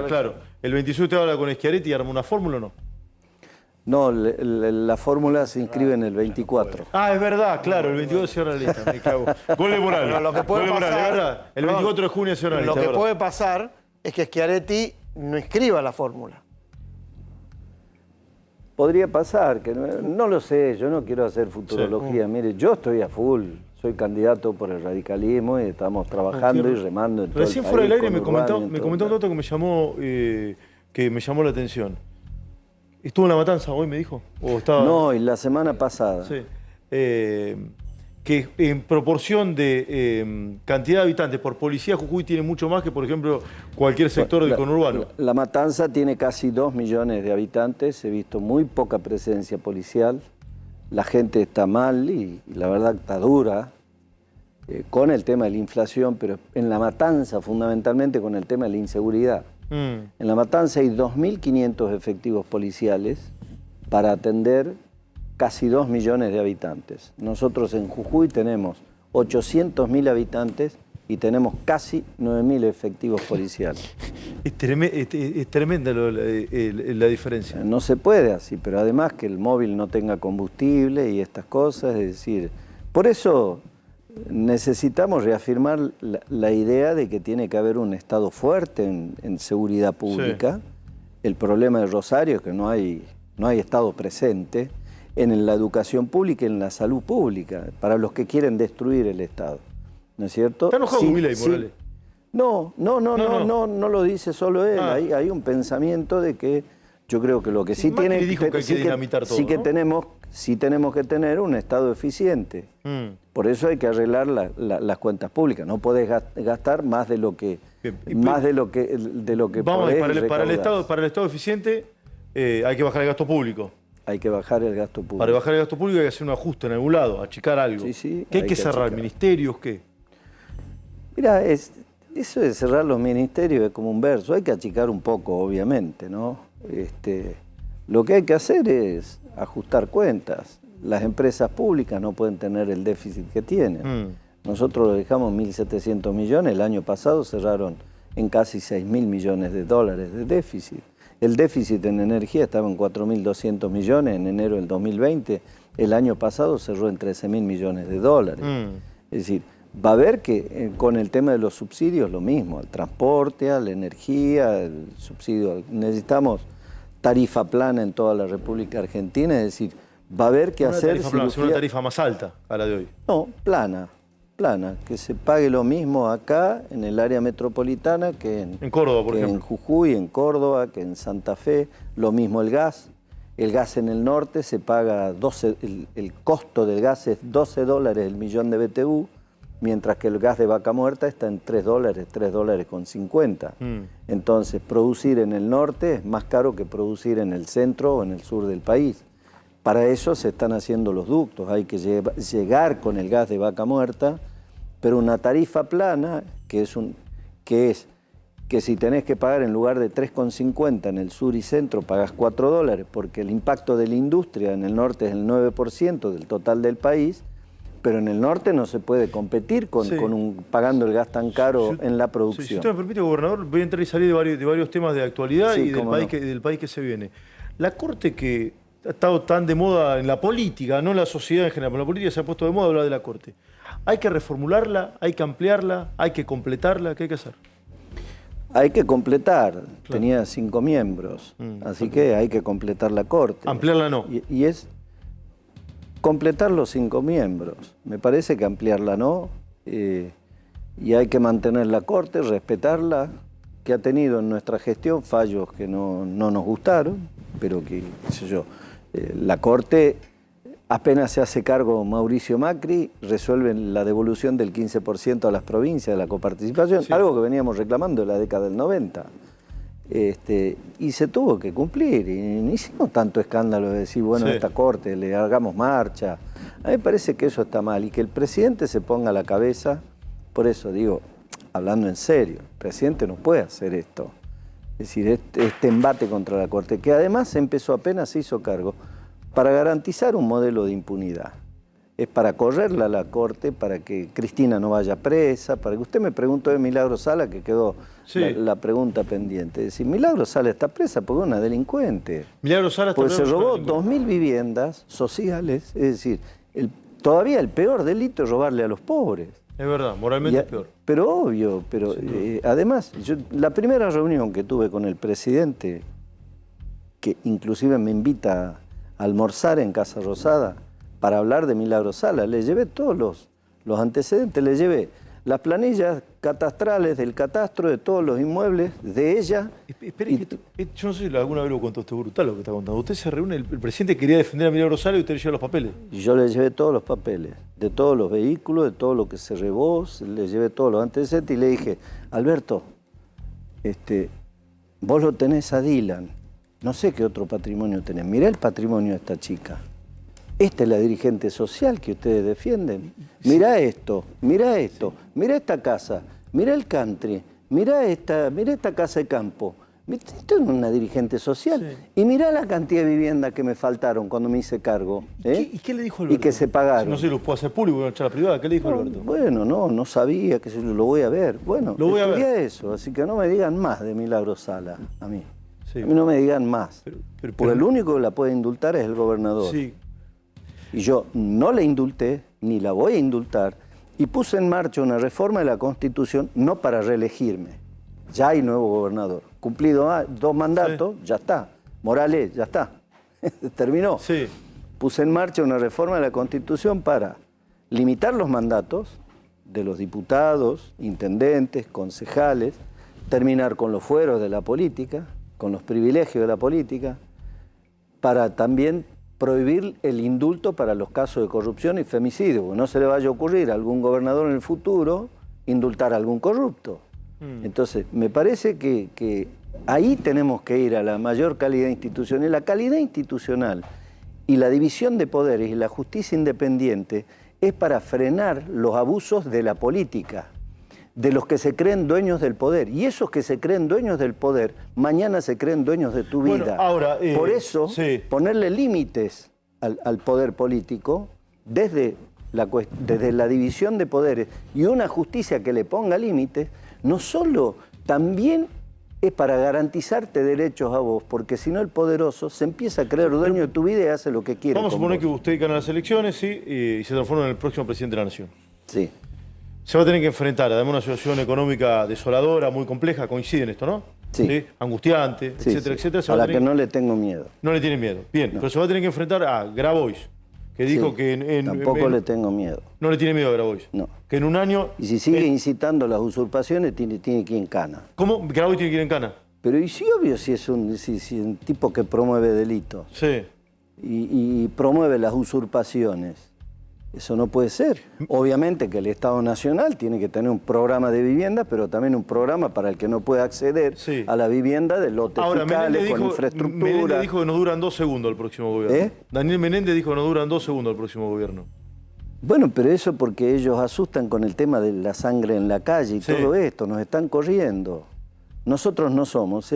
claro. El 27 usted habla con Schiaretti y arma una fórmula o no. No, la fórmula se inscribe en el 24. Ah, es verdad, claro, el 22 cierra la lista, me cago. Gol de Morales. Pero lo que puede Gol de Morales, pasar- es verdad. El 24 de junio cierra la Lo lista, que es verdad. puede pasar es que Schiaretti no inscriba la fórmula. Podría pasar, que no lo sé, yo no quiero hacer futurología. Mire, yo estoy a full, soy candidato por el radicalismo y estamos trabajando y remando en todo el Recién país. fuera del aire con me Urbano y en comentó todo un dato que me llamó la atención. ¿Estuvo en La Matanza hoy, me dijo? ¿O estaba... No, y la semana pasada. Sí. Que en proporción de cantidad de habitantes por policía, Jujuy tiene mucho más que, por ejemplo, cualquier sector del conurbano. La Matanza tiene casi 2 millones de habitantes, he visto muy poca presencia policial, la gente está mal y la verdad está dura con el tema de la inflación, pero en La Matanza fundamentalmente con el tema de la inseguridad. En La Matanza hay 2.500 efectivos policiales para atender casi 2 millones de habitantes. Nosotros en Jujuy tenemos 800.000 habitantes y tenemos casi 9.000 efectivos policiales. Es tremenda la diferencia. No se puede así, pero además que el móvil no tenga combustible y estas cosas, es decir, por eso necesitamos reafirmar la idea de que tiene que haber un Estado fuerte en seguridad pública. Sí. El problema de Rosario es que no hay Estado presente en la educación pública y en la salud pública, para los que quieren destruir el Estado. ¿No es cierto? ¿Está enojado con Milei, Morales? No lo dice solo él. Hay un pensamiento de que yo creo que lo que sí tiene que dijo que hay que dinamitar todo, sí tenemos que tener un Estado eficiente. Por eso hay que arreglar las cuentas públicas. No podés gastar más de lo que Vamos, podés para el Estado eficiente hay que bajar el gasto público. Hay que bajar el gasto público. Para bajar el gasto público hay que hacer un ajuste en algún lado, achicar algo. Sí, ¿Qué hay que cerrar? achicar. ¿Ministerios? ¿Qué? Mira, eso de cerrar los ministerios es como un verso. Hay que achicar un poco, obviamente, ¿no? Lo que hay que hacer es ajustar cuentas. Las empresas públicas no pueden tener el déficit que tienen. Nosotros lo dejamos 1.700 millones. El año pasado cerraron en casi 6.000 millones de dólares de déficit. El déficit en energía estaba en 4.200 millones en enero del 2020. El año pasado cerró en 13.000 millones de dólares. Es decir, va a haber que con el tema de los subsidios lo mismo, al transporte, a la energía, el subsidio. Necesitamos tarifa plana en toda la República Argentina, es decir, va a haber que hacer una tarifa más alta a la de hoy. No, plana, que se pague lo mismo acá en el área metropolitana que en Córdoba, por ejemplo. En Jujuy, en Córdoba, que en Santa Fe, lo mismo el gas. El gas en el norte se paga el costo del gas es $12 el millón de BTU, mientras que el gas de Vaca Muerta está en $3 con 50. Entonces, producir en el norte es más caro que producir en el centro o en el sur del país. Para eso se están haciendo los ductos, hay que llegar con el gas de Vaca Muerta, pero una tarifa plana, que si tenés que pagar en lugar de 3,50 en el sur y centro, pagas $4, porque el impacto de la industria en el norte es el 9% del total del país, pero en el norte no se puede competir pagando el gas tan caro en la producción. Si usted me permite, gobernador, voy a entrar y salir de varios temas de actualidad y del país que se viene. La Corte, que ha estado tan de moda en la política, no en la sociedad en general, pero en la política se ha puesto de moda hablar de la Corte. ¿Hay que reformularla? ¿Hay que ampliarla? ¿Hay que completarla? ¿Qué hay que hacer? Hay que completar. Claro. Tenía 5 miembros, así que hay que completar la Corte. Ampliarla no. Y es completar los 5 miembros. Me parece que ampliarla no. Y hay que mantener la Corte, respetarla, que ha tenido en nuestra gestión fallos que no nos gustaron, pero que, qué sé yo, la Corte, apenas se hace cargo Mauricio Macri, resuelven la devolución del 15% a las provincias de la coparticipación, algo que veníamos reclamando en la década del 90. Y se tuvo que cumplir, y no hicimos tanto escándalo de decir, bueno, esta Corte, le hagamos marcha. A mí me parece que eso está mal, y que el presidente se ponga a la cabeza, por eso digo, hablando en serio, el presidente no puede hacer esto. Es decir, este embate contra la Corte, que además apenas se hizo cargo, para garantizar un modelo de impunidad. es para correrla a la corte, para que Cristina no vaya presa, para que usted me preguntó de Milagro Sala, que quedó la pregunta pendiente. Es decir, Milagro Sala está presa porque es una delincuente. Milagro Sala está porque se presa robó porque es una 2.000 viviendas sociales, es decir, todavía el peor delito es robarle a los pobres. Es verdad, moralmente es peor. Pero obvio, pero además, la primera reunión que tuve con el presidente, que inclusive me invita a almorzar en Casa Rosada para hablar de Milagro Sala, le llevé todos los antecedentes, le llevé las planillas catastrales del catastro de todos los inmuebles de ella. Espere, yo no sé si alguna vez lo contó usted, brutal lo que está contando. Usted se reúne, el presidente quería defender a Milagro Sala y usted le lleva los papeles. Y yo le llevé todos los papeles, de todos los vehículos, de todo lo que se robó, le llevé todos los antecedentes y le dije, Alberto, vos lo tenés a Dylan, no sé qué otro patrimonio tenés, mirá el patrimonio de esta chica. Esta es la dirigente social que ustedes defienden. Mirá esto, mirá esta casa, mirá el country, mirá esta casa de campo. Esto es una dirigente social. Y mirá la cantidad de viviendas que me faltaron cuando me hice cargo. ¿Y qué le dijo Alberto? Y que se pagaron. No sé, lo puedo hacer público, una charla privada. ¿Qué le dijo Alberto? Bueno, no sabía, que lo voy a ver. Bueno, estudié eso, así que no me digan más de Milagro Sala a mí. A mí no me digan más. Porque el único que la puede indultar es el gobernador. Sí. Y yo no la indulté, ni la voy a indultar, y puse en marcha una reforma de la Constitución no para reelegirme. Ya hay nuevo gobernador. Cumplido 2 mandatos, ya está. Morales, ya está. Terminó. Sí. Puse en marcha una reforma de la Constitución para limitar los mandatos de los diputados, intendentes, concejales, terminar con los fueros de la política, con los privilegios de la política, para también prohibir el indulto para los casos de corrupción y femicidio, porque no se le vaya a ocurrir a algún gobernador en el futuro indultar a algún corrupto. Entonces, me parece que ahí tenemos que ir a la mayor calidad institucional. La calidad institucional y la división de poderes y la justicia independiente es para frenar los abusos de la política, de los que se creen dueños del poder. Y esos que se creen dueños del poder, mañana se creen dueños de tu vida. Ahora, por eso, ponerle límites al poder político desde la división de poderes y una justicia que le ponga límites, no solo también es para garantizarte derechos a vos, porque si no el poderoso se empieza a creer dueño de tu vida y hace lo que quiere. Vamos a suponer que usted gana las elecciones y se transforma en el próximo presidente de la Nación. Sí. Se va a tener que enfrentar, además, una situación económica desoladora, muy compleja, coincide en esto, ¿no? Sí. Angustiante, etcétera, etcétera. A la que no le tengo miedo. No le tiene miedo. Bien, pero se va a tener que enfrentar a Grabois, que dijo que tampoco le tengo miedo. No le tiene miedo a Grabois. No. Que en un año... Y si sigue incitando las usurpaciones, tiene que ir en cana. ¿Cómo? ¿Grabois tiene que ir en cana? Pero y sí, obvio, si es un tipo que promueve delitos. Sí. Y promueve las usurpaciones. Eso no puede ser. Obviamente que el Estado Nacional tiene que tener un programa de vivienda, pero también un programa para el que no puede acceder a la vivienda de lotes fiscales, con infraestructura. Menéndez dijo que nos duran 2 segundos el próximo gobierno. Daniel Menéndez dijo que nos duran 2 segundos el próximo gobierno. Bueno, pero eso porque ellos asustan con el tema de la sangre en la calle y todo esto. Nos están corriendo. Nosotros no somos.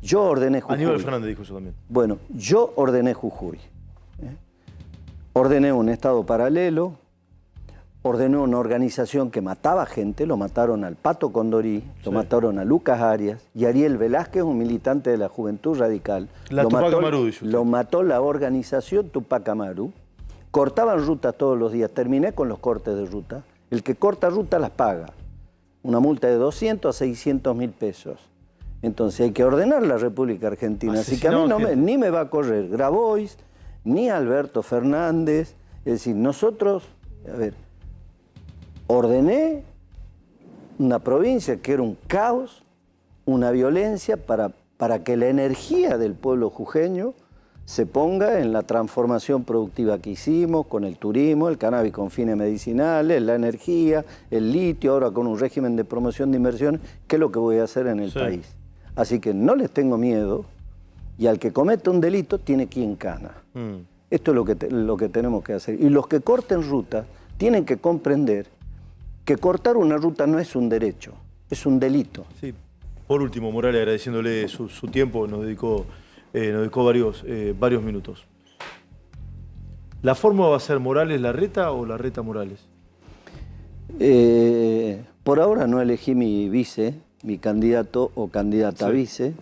Yo ordené Jujuy. Aníbal Fernández dijo eso también. Bueno, yo ordené Jujuy. Ordené un Estado paralelo, ordené una organización que mataba gente, lo mataron al Pato Condorí, lo mataron a Lucas Arias y Ariel Velázquez, un militante de la Juventud Radical. Lo mató la organización Tupac Amaru. Cortaban rutas todos los días, terminé con los cortes de ruta. El que corta ruta las paga. Una multa de 200 a 600 mil pesos. Entonces hay que ordenar la República Argentina. Así que a mí ni me va a correr Grabois, ni Alberto Fernández. Es decir, nosotros, ordené una provincia que era un caos, una violencia para que la energía del pueblo jujeño se ponga en la transformación productiva que hicimos con el turismo, el cannabis con fines medicinales, la energía, el litio, ahora con un régimen de promoción de inversiones, que es lo que voy a hacer en el país. Así que no les tengo miedo. Y al que cometa un delito tiene que ir en cana. Esto es lo que tenemos que hacer. Y los que corten rutas tienen que comprender que cortar una ruta no es un derecho, es un delito. Sí. Por último, Morales, agradeciéndole su tiempo, nos dedicó varios minutos. ¿La fórmula va a ser Morales-Larreta o Larreta-Morales? Por ahora no elegí mi vice, mi candidato o candidata vice.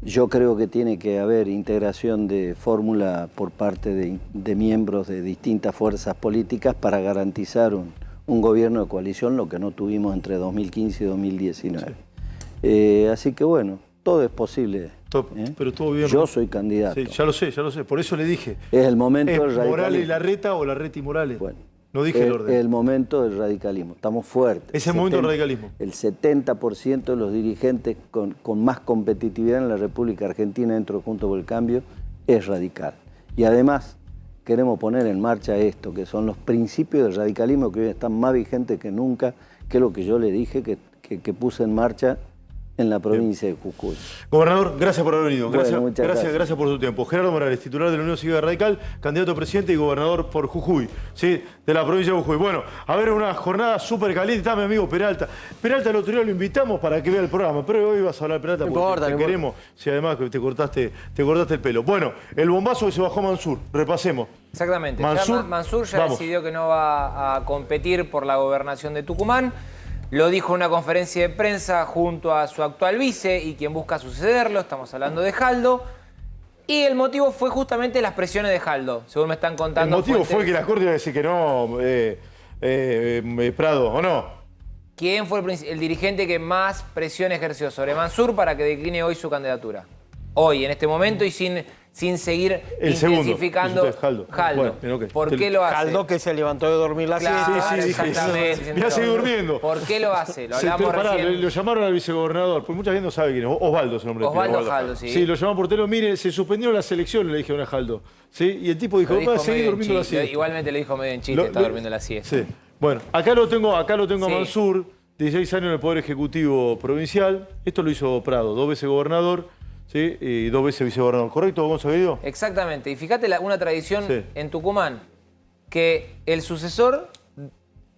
Yo creo que tiene que haber integración de fórmula por parte de miembros de distintas fuerzas políticas para garantizar un gobierno de coalición, lo que no tuvimos entre 2015 y 2019. Así que bueno, todo es posible. Pero todo bien. Yo soy candidato. Sí, ya lo sé. Por eso le dije. Es el momento del radicalismo. ¿Morales y Larreta o Larreta y Morales? Bueno. No dije el orden. Es el momento del radicalismo. Estamos fuertes. Es el momento del radicalismo. El 70% de los dirigentes con más competitividad en la República Argentina dentro de Juntos por el Cambio es radical. Y además queremos poner en marcha esto, que son los principios del radicalismo que hoy están más vigentes que nunca, que es lo que yo le dije que puse en marcha en la provincia de Jujuy. Gobernador, gracias por haber venido. Bueno, Gracias por su tiempo. Gerardo Morales, titular de la Unión Cívica Radical, candidato a presidente y gobernador por Jujuy, ¿sí? De la provincia de Jujuy. Bueno, a ver, una jornada súper caliente. Está mi amigo Peralta. Peralta, el otro día lo invitamos para que vea el programa, pero hoy vas a hablar, Peralta, porque te queremos. Si además que te cortaste el pelo. Bueno, el bombazo que se bajó Mansur. Repasemos. Exactamente. Mansur ya decidió que no va a competir por la gobernación de Tucumán. Lo dijo en una conferencia de prensa junto a su actual vice y quien busca sucederlo. Estamos hablando de Jaldo. Y el motivo fue justamente las presiones de Jaldo, según me están contando. El motivo fue que la Corte iba a decir que no, Prado, ¿o no? ¿Quién fue el dirigente que más presión ejerció sobre Mansur para que decline hoy su candidatura? Hoy, en este momento, y sin seguir intensificando. Jaldo. Bueno, okay. ¿Por qué lo hace? Jaldo que se levantó de dormir la siesta. Exactamente. Voy a seguir durmiendo. ¿Por qué lo hace? Lo hablamos recién. Lo llamaron al vicegobernador, pues mucha gente no sabe quién es. Osvaldo es el nombre. Osvaldo Jaldo, sí. Sí, lo llamaron por teléfono. Mire, se suspendieron las elecciones, le dijeron a Jaldo. ¿Sí? Y el tipo dijo, va a seguir durmiendo la siesta. Igualmente le dijo medio en chiste, está durmiendo la siesta. Sí. Bueno, acá lo tengo a Mansur, 16 años en el Poder Ejecutivo Provincial. Esto lo hizo Prado, 2 veces gobernador. ¿Sí? Y 2 veces vicegobernador. ¿Correcto, Gonzalo Guido? Exactamente. Y fíjate una tradición en Tucumán, que el sucesor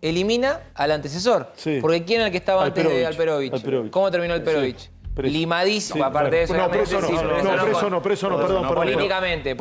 elimina al antecesor. Sí. Porque ¿quién era el que estaba antes de Alperovich? ¿Cómo terminó Alperovich? Preso. Limadísimo, aparte de eso. No, preso no, perdón. Políticamente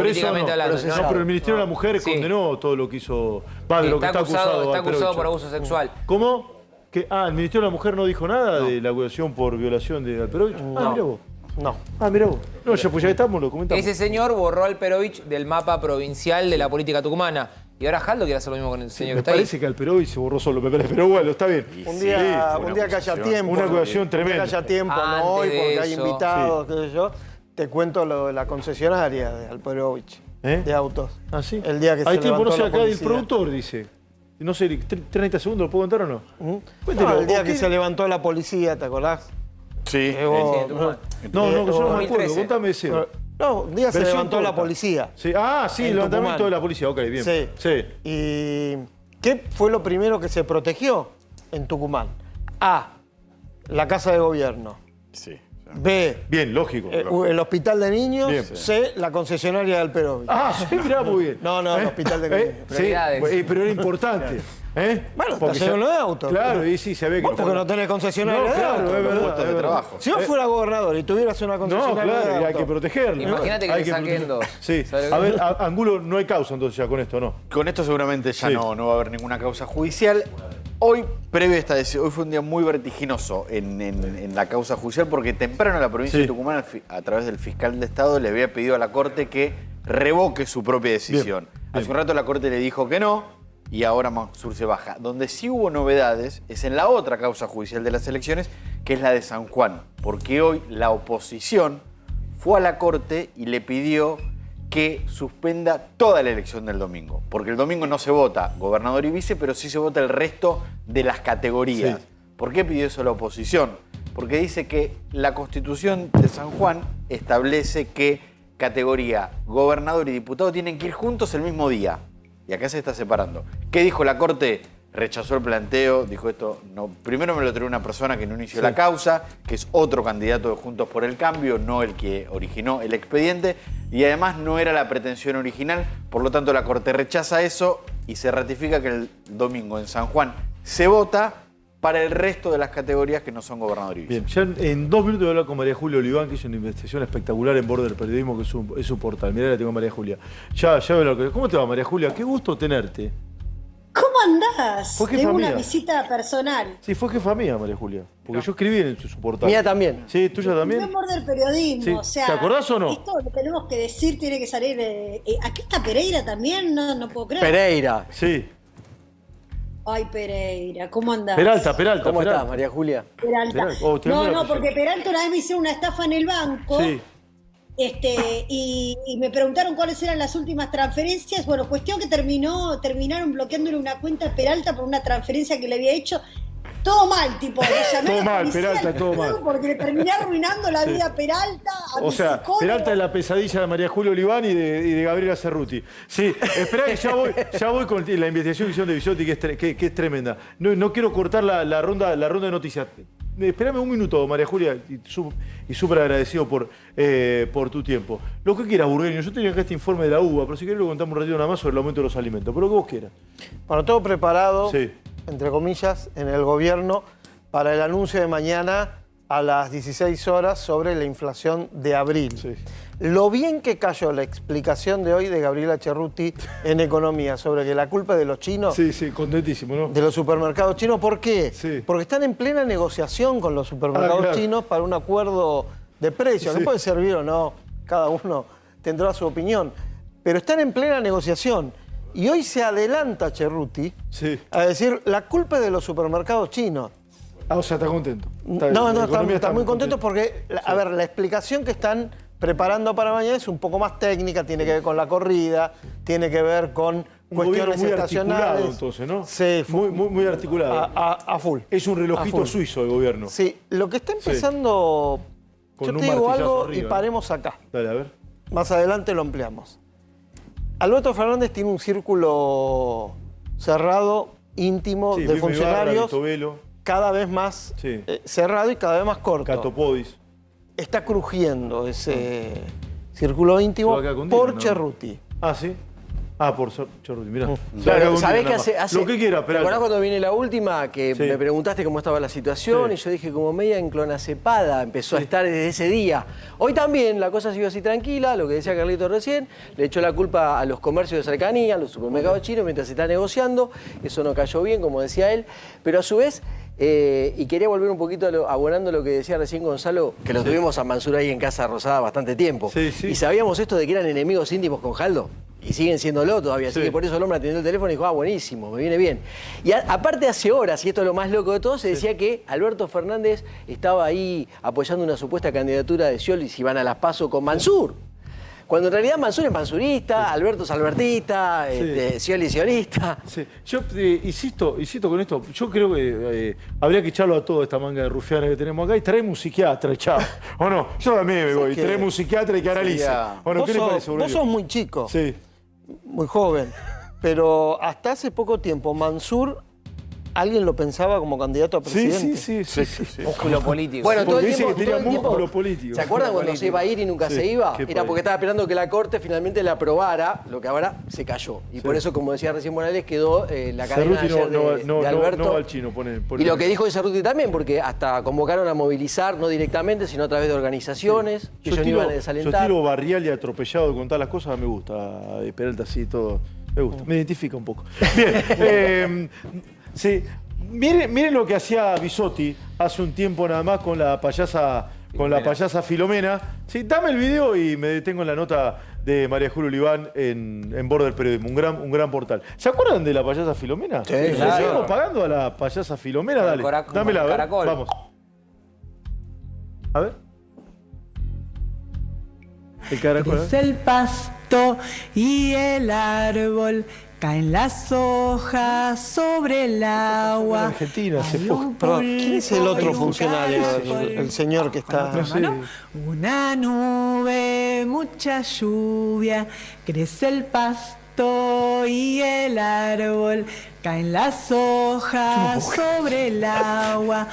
hablando. No, pero el Ministerio de la Mujer condenó todo lo que hizo. De lo que está acusado. Está acusado por abuso sexual. ¿Cómo? ¿El Ministerio de la Mujer no dijo nada de la acusación por violación de Alperovich? Mirá vos. No. Mirá vos. No, ya estamos, lo comentamos. Ese señor borró a Alperovich del mapa provincial de la política tucumana. Y ahora Jaldo quiere hacer lo mismo con el señor que está ahí. Me parece que Alperovich se borró solo, me parece. Pero bueno, está bien. Un día que haya tiempo. Una acusación tremenda. Un día que haya tiempo, no hoy, porque hay invitados, qué sé yo. Te cuento lo de la concesionaria de Alperovich, de autos. ¿Ah, sí? El día que hay se tiempo, levantó no sé, la acá el policía. productor dice. No sé, 30 segundos, ¿lo puedo contar o no? No, el día que se levantó la policía, ¿te acordás? Sí. No, yo no me acuerdo, contame ese. No, un día se levantó la policía. Sí. Ah, sí, el levantamiento de la policía, ok, bien. Sí. ¿Y qué fue lo primero que se protegió en Tucumán? A, la Casa de Gobierno. Sí. B, bien, lógico. El hospital de niños. Bien. C, la concesionaria de Alperovich. Ah, sí, mirá, muy bien. No, el hospital de niños. Sí, pero era importante. Bueno, está lleno de autos. Claro, y sí, se ve que... ¿Vos porque no tenés concesionaria de autos? Es verdad, de trabajo. Si vos fueras gobernador y tuvieras una concesionaria de autos... y hay que protegerlo. Imagínate que le saquen 2. Sí. A ver, Angulo, no hay causa entonces ya con esto, ¿no? Con esto seguramente ya no va a haber ninguna causa judicial. Hoy, previo a esta decisión, hoy fue un día muy vertiginoso en la causa judicial porque temprano la provincia de Tucumán, a través del fiscal de Estado, le había pedido a la Corte que revoque su propia decisión. Hace un rato la Corte le dijo que no y ahora Mansur se baja. Donde sí hubo novedades es en la otra causa judicial de las elecciones, que es la de San Juan, porque hoy la oposición fue a la Corte y le pidió que suspenda toda la elección del domingo. Porque el domingo no se vota gobernador y vice, pero sí se vota el resto de las categorías. Sí. ¿Por qué pidió eso la oposición? Porque dice que la Constitución de San Juan establece que categoría gobernador y diputado tienen que ir juntos el mismo día. Y acá se está separando. ¿Qué dijo la Corte? Rechazó el planteo, dijo esto, no, primero me lo trae una persona que no inició la causa, que es otro candidato de Juntos por el Cambio, no el que originó el expediente, y además no era la pretensión original, por lo tanto la Corte rechaza eso y se ratifica que el domingo en San Juan se vota para el resto de las categorías que no son gobernador. Bien, ya en 2 minutos voy a hablar con María Julia Oliván, que hizo una investigación espectacular en Border Periodismo, que es un portal. Mirá, la tengo a María Julia. Ya voy a hablar con ella. ¿Cómo te va, María Julia? Qué gusto tenerte. ¿Cómo andás? ¿Fue jefa Tengo una mía? visita personal. Sí, fue jefa mía, María Julia. Porque yo escribí en su portal. Mía también. Sí, tuya también. No Border Periodismo, Sí. o sea... ¿Te acordás o no? Esto lo tenemos que decir, tiene que salir... ¿Aquí está Pereira también? No puedo creer. Pereira. Sí. Ay, Pereira, ¿cómo andás? Peralta. ¿Cómo estás, María Julia? Peralta. Oh, te olvidé la porque Peralta una vez me hicieron una estafa en el banco. Sí. Y me preguntaron cuáles eran las últimas transferencias. Bueno, cuestión que terminaron bloqueándole una cuenta a Peralta por una transferencia que le había hecho. Todo mal, tipo, le llamé Todo a la mal, policía Peralta, al todo pedo mal. porque le terminé arruinando la vida a Peralta, a O mi sea, psicólogo. Peralta es la pesadilla de María Julia Oliván y de Gabriela Cerruti. Sí, esperá que ya voy con la investigación que hicieron de Bisotti, que es tremenda. No quiero cortar la ronda de noticias. Espérame un minuto, María Julia, y súper agradecido por tu tiempo. Lo que quieras, Burgueño. Yo tenía acá este informe de la UBA, pero si querés lo contamos un ratito nada más sobre el aumento de los alimentos. Pero lo que vos quieras. Bueno, todo preparado, Sí. entre comillas, en el gobierno para el anuncio de mañana a las 16 horas sobre la inflación de abril. Sí. Lo bien que cayó la explicación de hoy de Gabriela Cerruti en Economía sobre que la culpa es de los chinos, Sí, contentísimo, ¿no? de los supermercados chinos. ¿Por qué? Sí. Porque están en plena negociación con los supermercados claro. chinos para un acuerdo de precios. Sí. No puede servir o no, cada uno tendrá su opinión. Pero están en plena negociación. Y hoy se adelanta Cerruti a decir, la culpa es de los supermercados chinos. Ah, o sea, está contento. Está muy contento porque, a ver, la explicación que están preparando para mañana es un poco más técnica, tiene que ver con la corrida, tiene que ver con cuestiones muy estacionales. articulado, entonces, ¿no? Sí, muy articulado. A full. Es un relojito suizo el gobierno. Sí, lo que está empezando... Con Yo un te digo martillazo algo arriba, y ¿no? paremos acá. Dale, a ver. Más adelante lo ampliamos. Alberto Fernández tiene un círculo cerrado, íntimo, Sí, de Pipe funcionarios, Ibarra, Lito Velo. cada vez más Sí. cerrado y cada vez más corto. Catopodis. Está crujiendo ese círculo íntimo Se va a quedar con Dina, por ¿no? Cerruti. Ah, ¿sí? Ah, por Cerruti, mirá. Claro, ¿sabés qué hace? Lo que quiera, ¿Te pero. acordás cuando vine la última que Sí. me preguntaste cómo estaba la situación? Sí. Y yo dije, como media enclonacepada, empezó a estar desde ese día. Hoy también la cosa siguió así tranquila, lo que decía Carlito recién, le echó la culpa a los comercios de cercanía, a los supermercados chinos, mientras se está negociando. Eso no cayó bien, como decía él. Pero a su vez, y quería volver un poquito abonando lo que decía recién Gonzalo, que lo tuvimos a Mansur ahí en Casa Rosada bastante tiempo. Y sabíamos esto de que eran enemigos íntimos con Jaldo. Y siguen siéndolo todavía, así que por eso el hombre atendió el teléfono y dijo, buenísimo, me viene bien. Y aparte hace horas, y esto es lo más loco de todo, se decía que Alberto Fernández estaba ahí apoyando una supuesta candidatura de Scioli si van a las PASO con Mansur. Cuando en realidad Mansur es mansurista, Alberto es albertista, Scioli es sciolista. Sí. Yo insisto con esto, yo creo que habría que echarlo a toda esta manga de rufianes que tenemos acá y traemos un psiquiatra, chao. ¿O no? Yo también me voy, traemos un psiquiatra y que analice. Bueno, ¿qué le parece, Vos sos muy chico, muy joven, pero hasta hace poco tiempo Mansur, alguien lo pensaba como candidato a presidente. Sí. Músculo político. Bueno, todo el dice tiempo, que tenía todo el tiempo- músculo político. ¿Se acuerdan cuando se iba a ir y nunca Sí. se iba? Qué Era padre. porque estaba esperando que la Corte finalmente le aprobara, lo que ahora se cayó. Y por eso, como decía recién Morales, quedó la cadena Cerruti ayer de Alberto. no va al chino, pone Y lo que dijo de Cerruti también, porque hasta convocaron a movilizar, no directamente, sino a través de organizaciones, que ellos no iban a Yo desalentar. estilo barrial y atropellado de contar las cosas, me gusta. Peralta así, todo. Me gusta, me identifica un poco. Bien, sí. Miren lo que hacía Bisotti hace un tiempo nada más con la payasa Filomena. Sí, dame el video y me detengo en la nota de María Julia Oliván en Border Periodismo, un gran portal. ¿Se acuerdan de la payasa Filomena? Sí, ¿Le claro. seguimos pagando a la payasa Filomena? Dale, dámela, a ver. Caracol. Vamos. A ver. El caracol. Crece el pasto y el árbol, caen las hojas sobre el agua. Argentina se fue. Perdón, ¿quién es el otro funcionario, el señor que está...? No sé. Una nube, mucha lluvia, crece el pasto viento y el árbol, caen las hojas sobre el agua,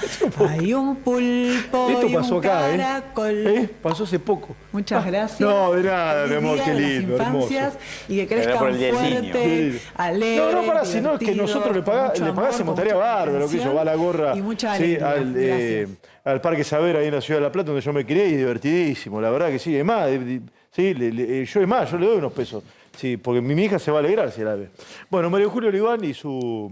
hay un pulpo Esto y pasó un acá, caracol. Pasó hace poco. Muchas gracias. No, de nada, mi Feliz amor, día qué de las lindo, hermoso. infancias y que Era por crezcan el Día del Niño. fuerte, alegre, No, para, sino que divertido, nosotros le con mucho amor, pagásemos con tarea mucha bárbaro, que yo va a la gorra y mucha sí, alegría. al Parque Saber ahí en la Ciudad de La Plata, donde yo me crié, y divertidísimo, la verdad que sí. Es más, sí, yo le doy unos pesos, sí, porque mi hija se va a alegrar si la ve. Bueno, María Julia Oliván y su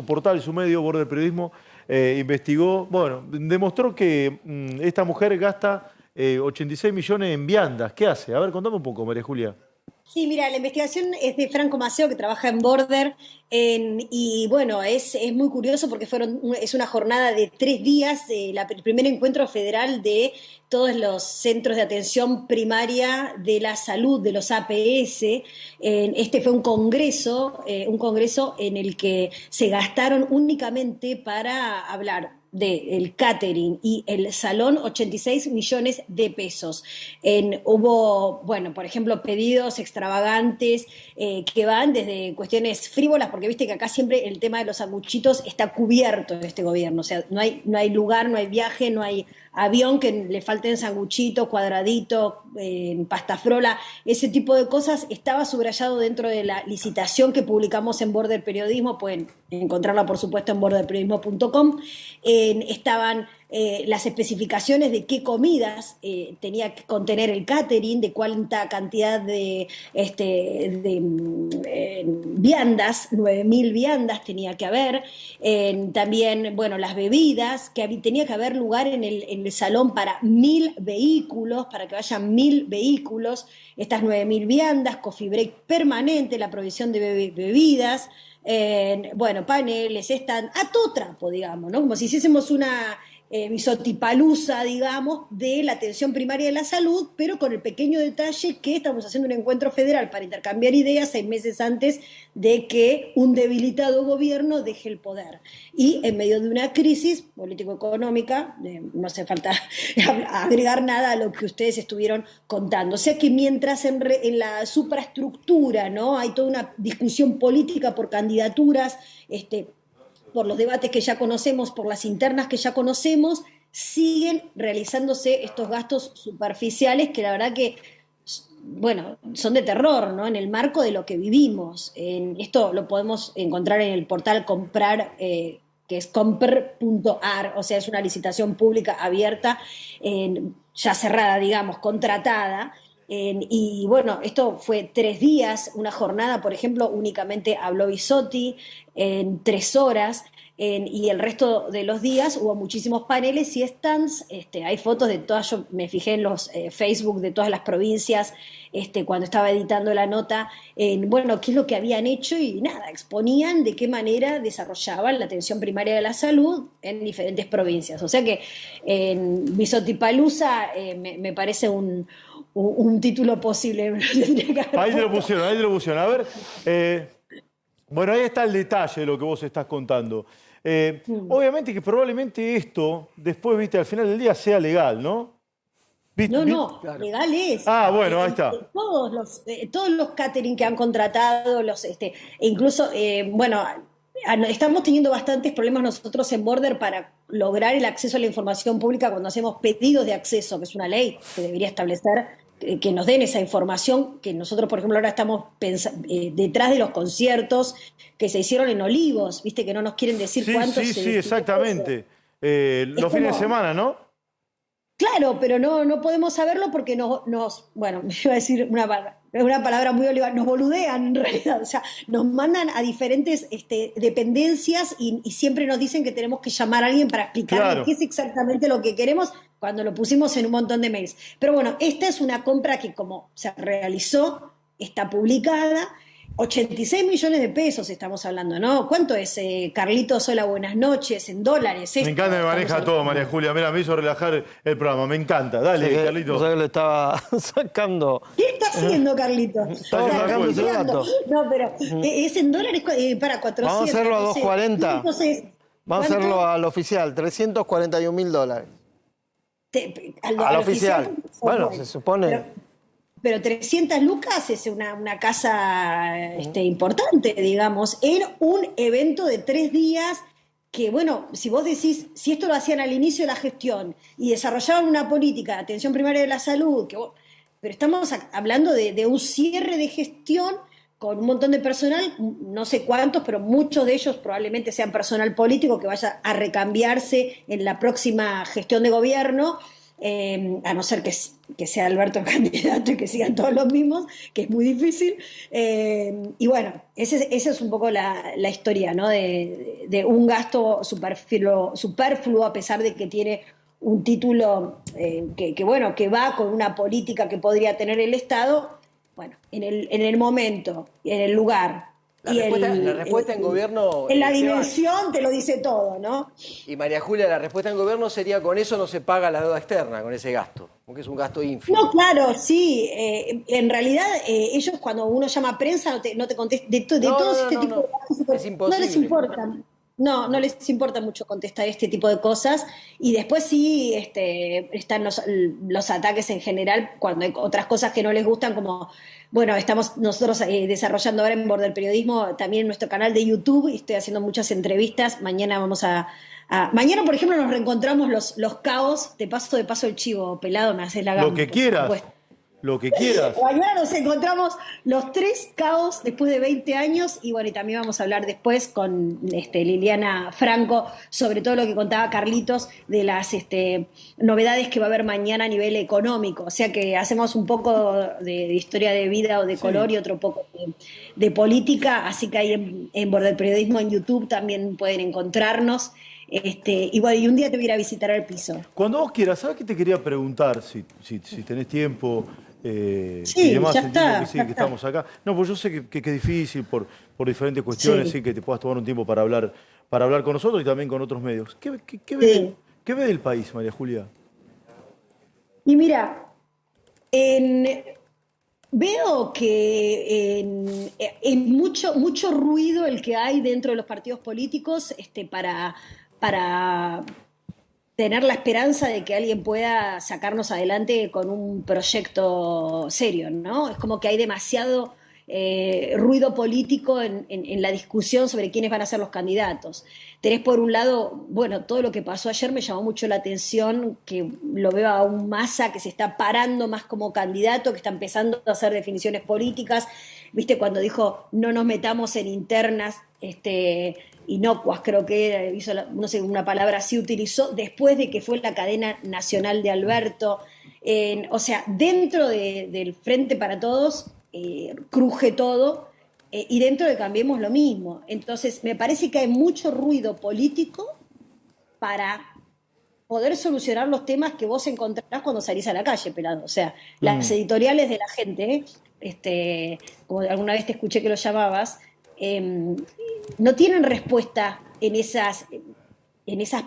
portal, su medio, Border Periodismo, investigó, bueno, demostró que esta mujer gasta 86 millones en viandas. ¿Qué hace? A ver, contame un poco, María Julia. Sí, mira, la investigación es de Franco Maceo, que trabaja en Border, y bueno, es muy curioso porque es una jornada de 3 días, el primer encuentro federal de todos los centros de atención primaria de la salud, de los APS. Este fue un congreso en el que se gastaron únicamente para hablar del catering y el salón 86 millones de pesos. Hubo, bueno, por ejemplo, pedidos extravagantes que van desde cuestiones frívolas, porque viste que acá siempre el tema de los sanguchitos está cubierto en este gobierno, o sea, no hay lugar, no hay viaje, no hay avión que le falten sanguchitos, cuadraditos, pasta frola, ese tipo de cosas estaba subrayado dentro de la licitación que publicamos en Border Periodismo. Pueden encontrarla por supuesto en borderperiodismo.com. Estaban las especificaciones de qué comidas tenía que contener el catering, de cuánta cantidad de viandas, 9.000 viandas tenía que haber. También, bueno, las bebidas, que tenía que haber lugar en el salón para 1.000 vehículos, para que vayan 1.000 vehículos, estas 9.000 viandas, coffee break permanente, la provisión de bebidas, bueno, paneles, stand, a todo trapo, digamos, ¿no? Como si hiciésemos una bisotipalusa, digamos, de la atención primaria de la salud, pero con el pequeño detalle que estamos haciendo un encuentro federal para intercambiar ideas 6 meses antes de que un debilitado gobierno deje el poder. Y en medio de una crisis político-económica, no hace falta agregar nada a lo que ustedes estuvieron contando. O sea que mientras en la supraestructura, ¿no?, hay toda una discusión política por candidaturas, por los debates que ya conocemos, por las internas que ya conocemos, siguen realizándose estos gastos superficiales que la verdad que, bueno, son de terror, ¿no?, en el marco de lo que vivimos. Esto lo podemos encontrar en el portal Comprar, que es compr.ar, o sea, es una licitación pública abierta, ya cerrada, digamos, contratada. Y bueno, esto fue 3 días, una jornada, por ejemplo, únicamente habló Bisotti en 3 horas, y el resto de los días hubo muchísimos paneles y stands. Hay fotos de todas, yo me fijé en los Facebook de todas las provincias cuando estaba editando la nota, bueno, qué es lo que habían hecho, y nada, exponían de qué manera desarrollaban la atención primaria de la salud en diferentes provincias. O sea que en Bisotipalusa me parece un título posible. Ahí te lo pusieron. A ver, bueno, ahí está el detalle de lo que vos estás contando. Obviamente que probablemente esto, después, viste, al final del día sea legal, ¿no? No, legal es. Ah, bueno, ahí está. Todos los catering que han contratado, incluso, bueno, estamos teniendo bastantes problemas nosotros en Border para lograr el acceso a la información pública cuando hacemos pedidos de acceso, que es una ley que debería establecer que nos den esa información, que nosotros, por ejemplo, ahora estamos detrás de los conciertos que se hicieron en Olivos, viste que no nos quieren decir cuántos. Sí, exactamente. Los fines de semana, ¿no? Claro, pero no podemos saberlo porque bueno, me iba a decir una palabra muy olivar, nos boludean en realidad, o sea, nos mandan a diferentes dependencias y siempre nos dicen que tenemos que llamar a alguien para explicar qué es exactamente lo que queremos, cuando lo pusimos en un montón de mails. Pero bueno, esta es una compra que, como se realizó, está publicada. 86 millones de pesos estamos hablando, ¿no? ¿Cuánto es, Carlitos? Hola, buenas noches, en dólares. Me encanta, me maneja todo, María Julia. Mira, me hizo relajar el programa, me encanta. Dale, sí, Carlitos. O sea, que le estaba sacando. ¿Qué está haciendo, Carlitos? Estaba sacando ese dato. No, pero es en dólares para 400. Vamos a hacerlo a 240. Entonces, vamos a hacerlo al oficial, $341.000. Al oficial. Bueno, se supone. pero 300 lucas es una casa importante, digamos, en un evento de 3 días que, bueno, si vos decís, si esto lo hacían al inicio de la gestión y desarrollaban una política de atención primaria de la salud, pero estamos hablando de un cierre de gestión con un montón de personal, no sé cuántos, pero muchos de ellos probablemente sean personal político que vaya a recambiarse en la próxima gestión de gobierno, a no ser que sea Alberto el candidato y que sigan todos los mismos, que es muy difícil. Y bueno, esa es un poco la historia, ¿no? De un gasto superfluo a pesar de que tiene un título que va con una política que podría tener el Estado. Bueno, en el momento, en el lugar. La respuesta en gobierno... En la dimensión te lo dice todo, ¿no? Y María Julia, la respuesta en gobierno sería: con eso no se paga la deuda externa, con ese gasto, porque es un gasto ínfimo. No, claro, sí. En realidad, ellos cuando uno llama a prensa no te contestan. De todo este tipo de cosas. Es imposible. No les importa. No les importa mucho contestar este tipo de cosas. Y después sí están los ataques en general cuando hay otras cosas que no les gustan, como, bueno, estamos nosotros desarrollando ahora en Border Periodismo también nuestro canal de YouTube y estoy haciendo muchas entrevistas. Mañana mañana, por ejemplo, nos reencontramos los caos. Te paso el chivo, pelado, me haces la gamba. Lo que quieras. Lo que quieras. Mañana nos encontramos los 3 caos después de 20 años y bueno, y también vamos a hablar después con Liliana Franco sobre todo lo que contaba Carlitos de las novedades que va a haber mañana a nivel económico. O sea que hacemos un poco de historia de vida o de color y otro poco de política, así que ahí en Border Periodismo en YouTube también pueden encontrarnos. Y bueno, y un día te voy a ir a visitar al piso. Cuando vos quieras, ¿sabes qué te quería preguntar? Si tenés tiempo sí, y demás, ya está, que estamos acá. No, pues yo sé que es difícil por diferentes cuestiones, sí, que te puedas tomar un tiempo para hablar con nosotros y también con otros medios. ¿Qué ve del país, María Julia? Y mira, veo que en mucho ruido el que hay dentro de los partidos políticos para tener la esperanza de que alguien pueda sacarnos adelante con un proyecto serio, ¿no? Es como que hay demasiado ruido político en la discusión sobre quiénes van a ser los candidatos. Tenés por un lado, bueno, todo lo que pasó ayer me llamó mucho la atención, que lo veo a un Massa que se está parando más como candidato, que está empezando a hacer definiciones políticas. ¿Viste? Cuando dijo no nos metamos en internas inocuas, creo que hizo, no sé, una palabra así utilizó, después de que fue la cadena nacional de Alberto. O sea, dentro del Frente para Todos cruje todo, y dentro de Cambiemos lo mismo. Entonces, me parece que hay mucho ruido político para poder solucionar los temas que vos encontrás cuando salís a la calle, pelado. O sea, las editoriales de la gente, como alguna vez te escuché que lo llamabas, no tienen respuesta en esas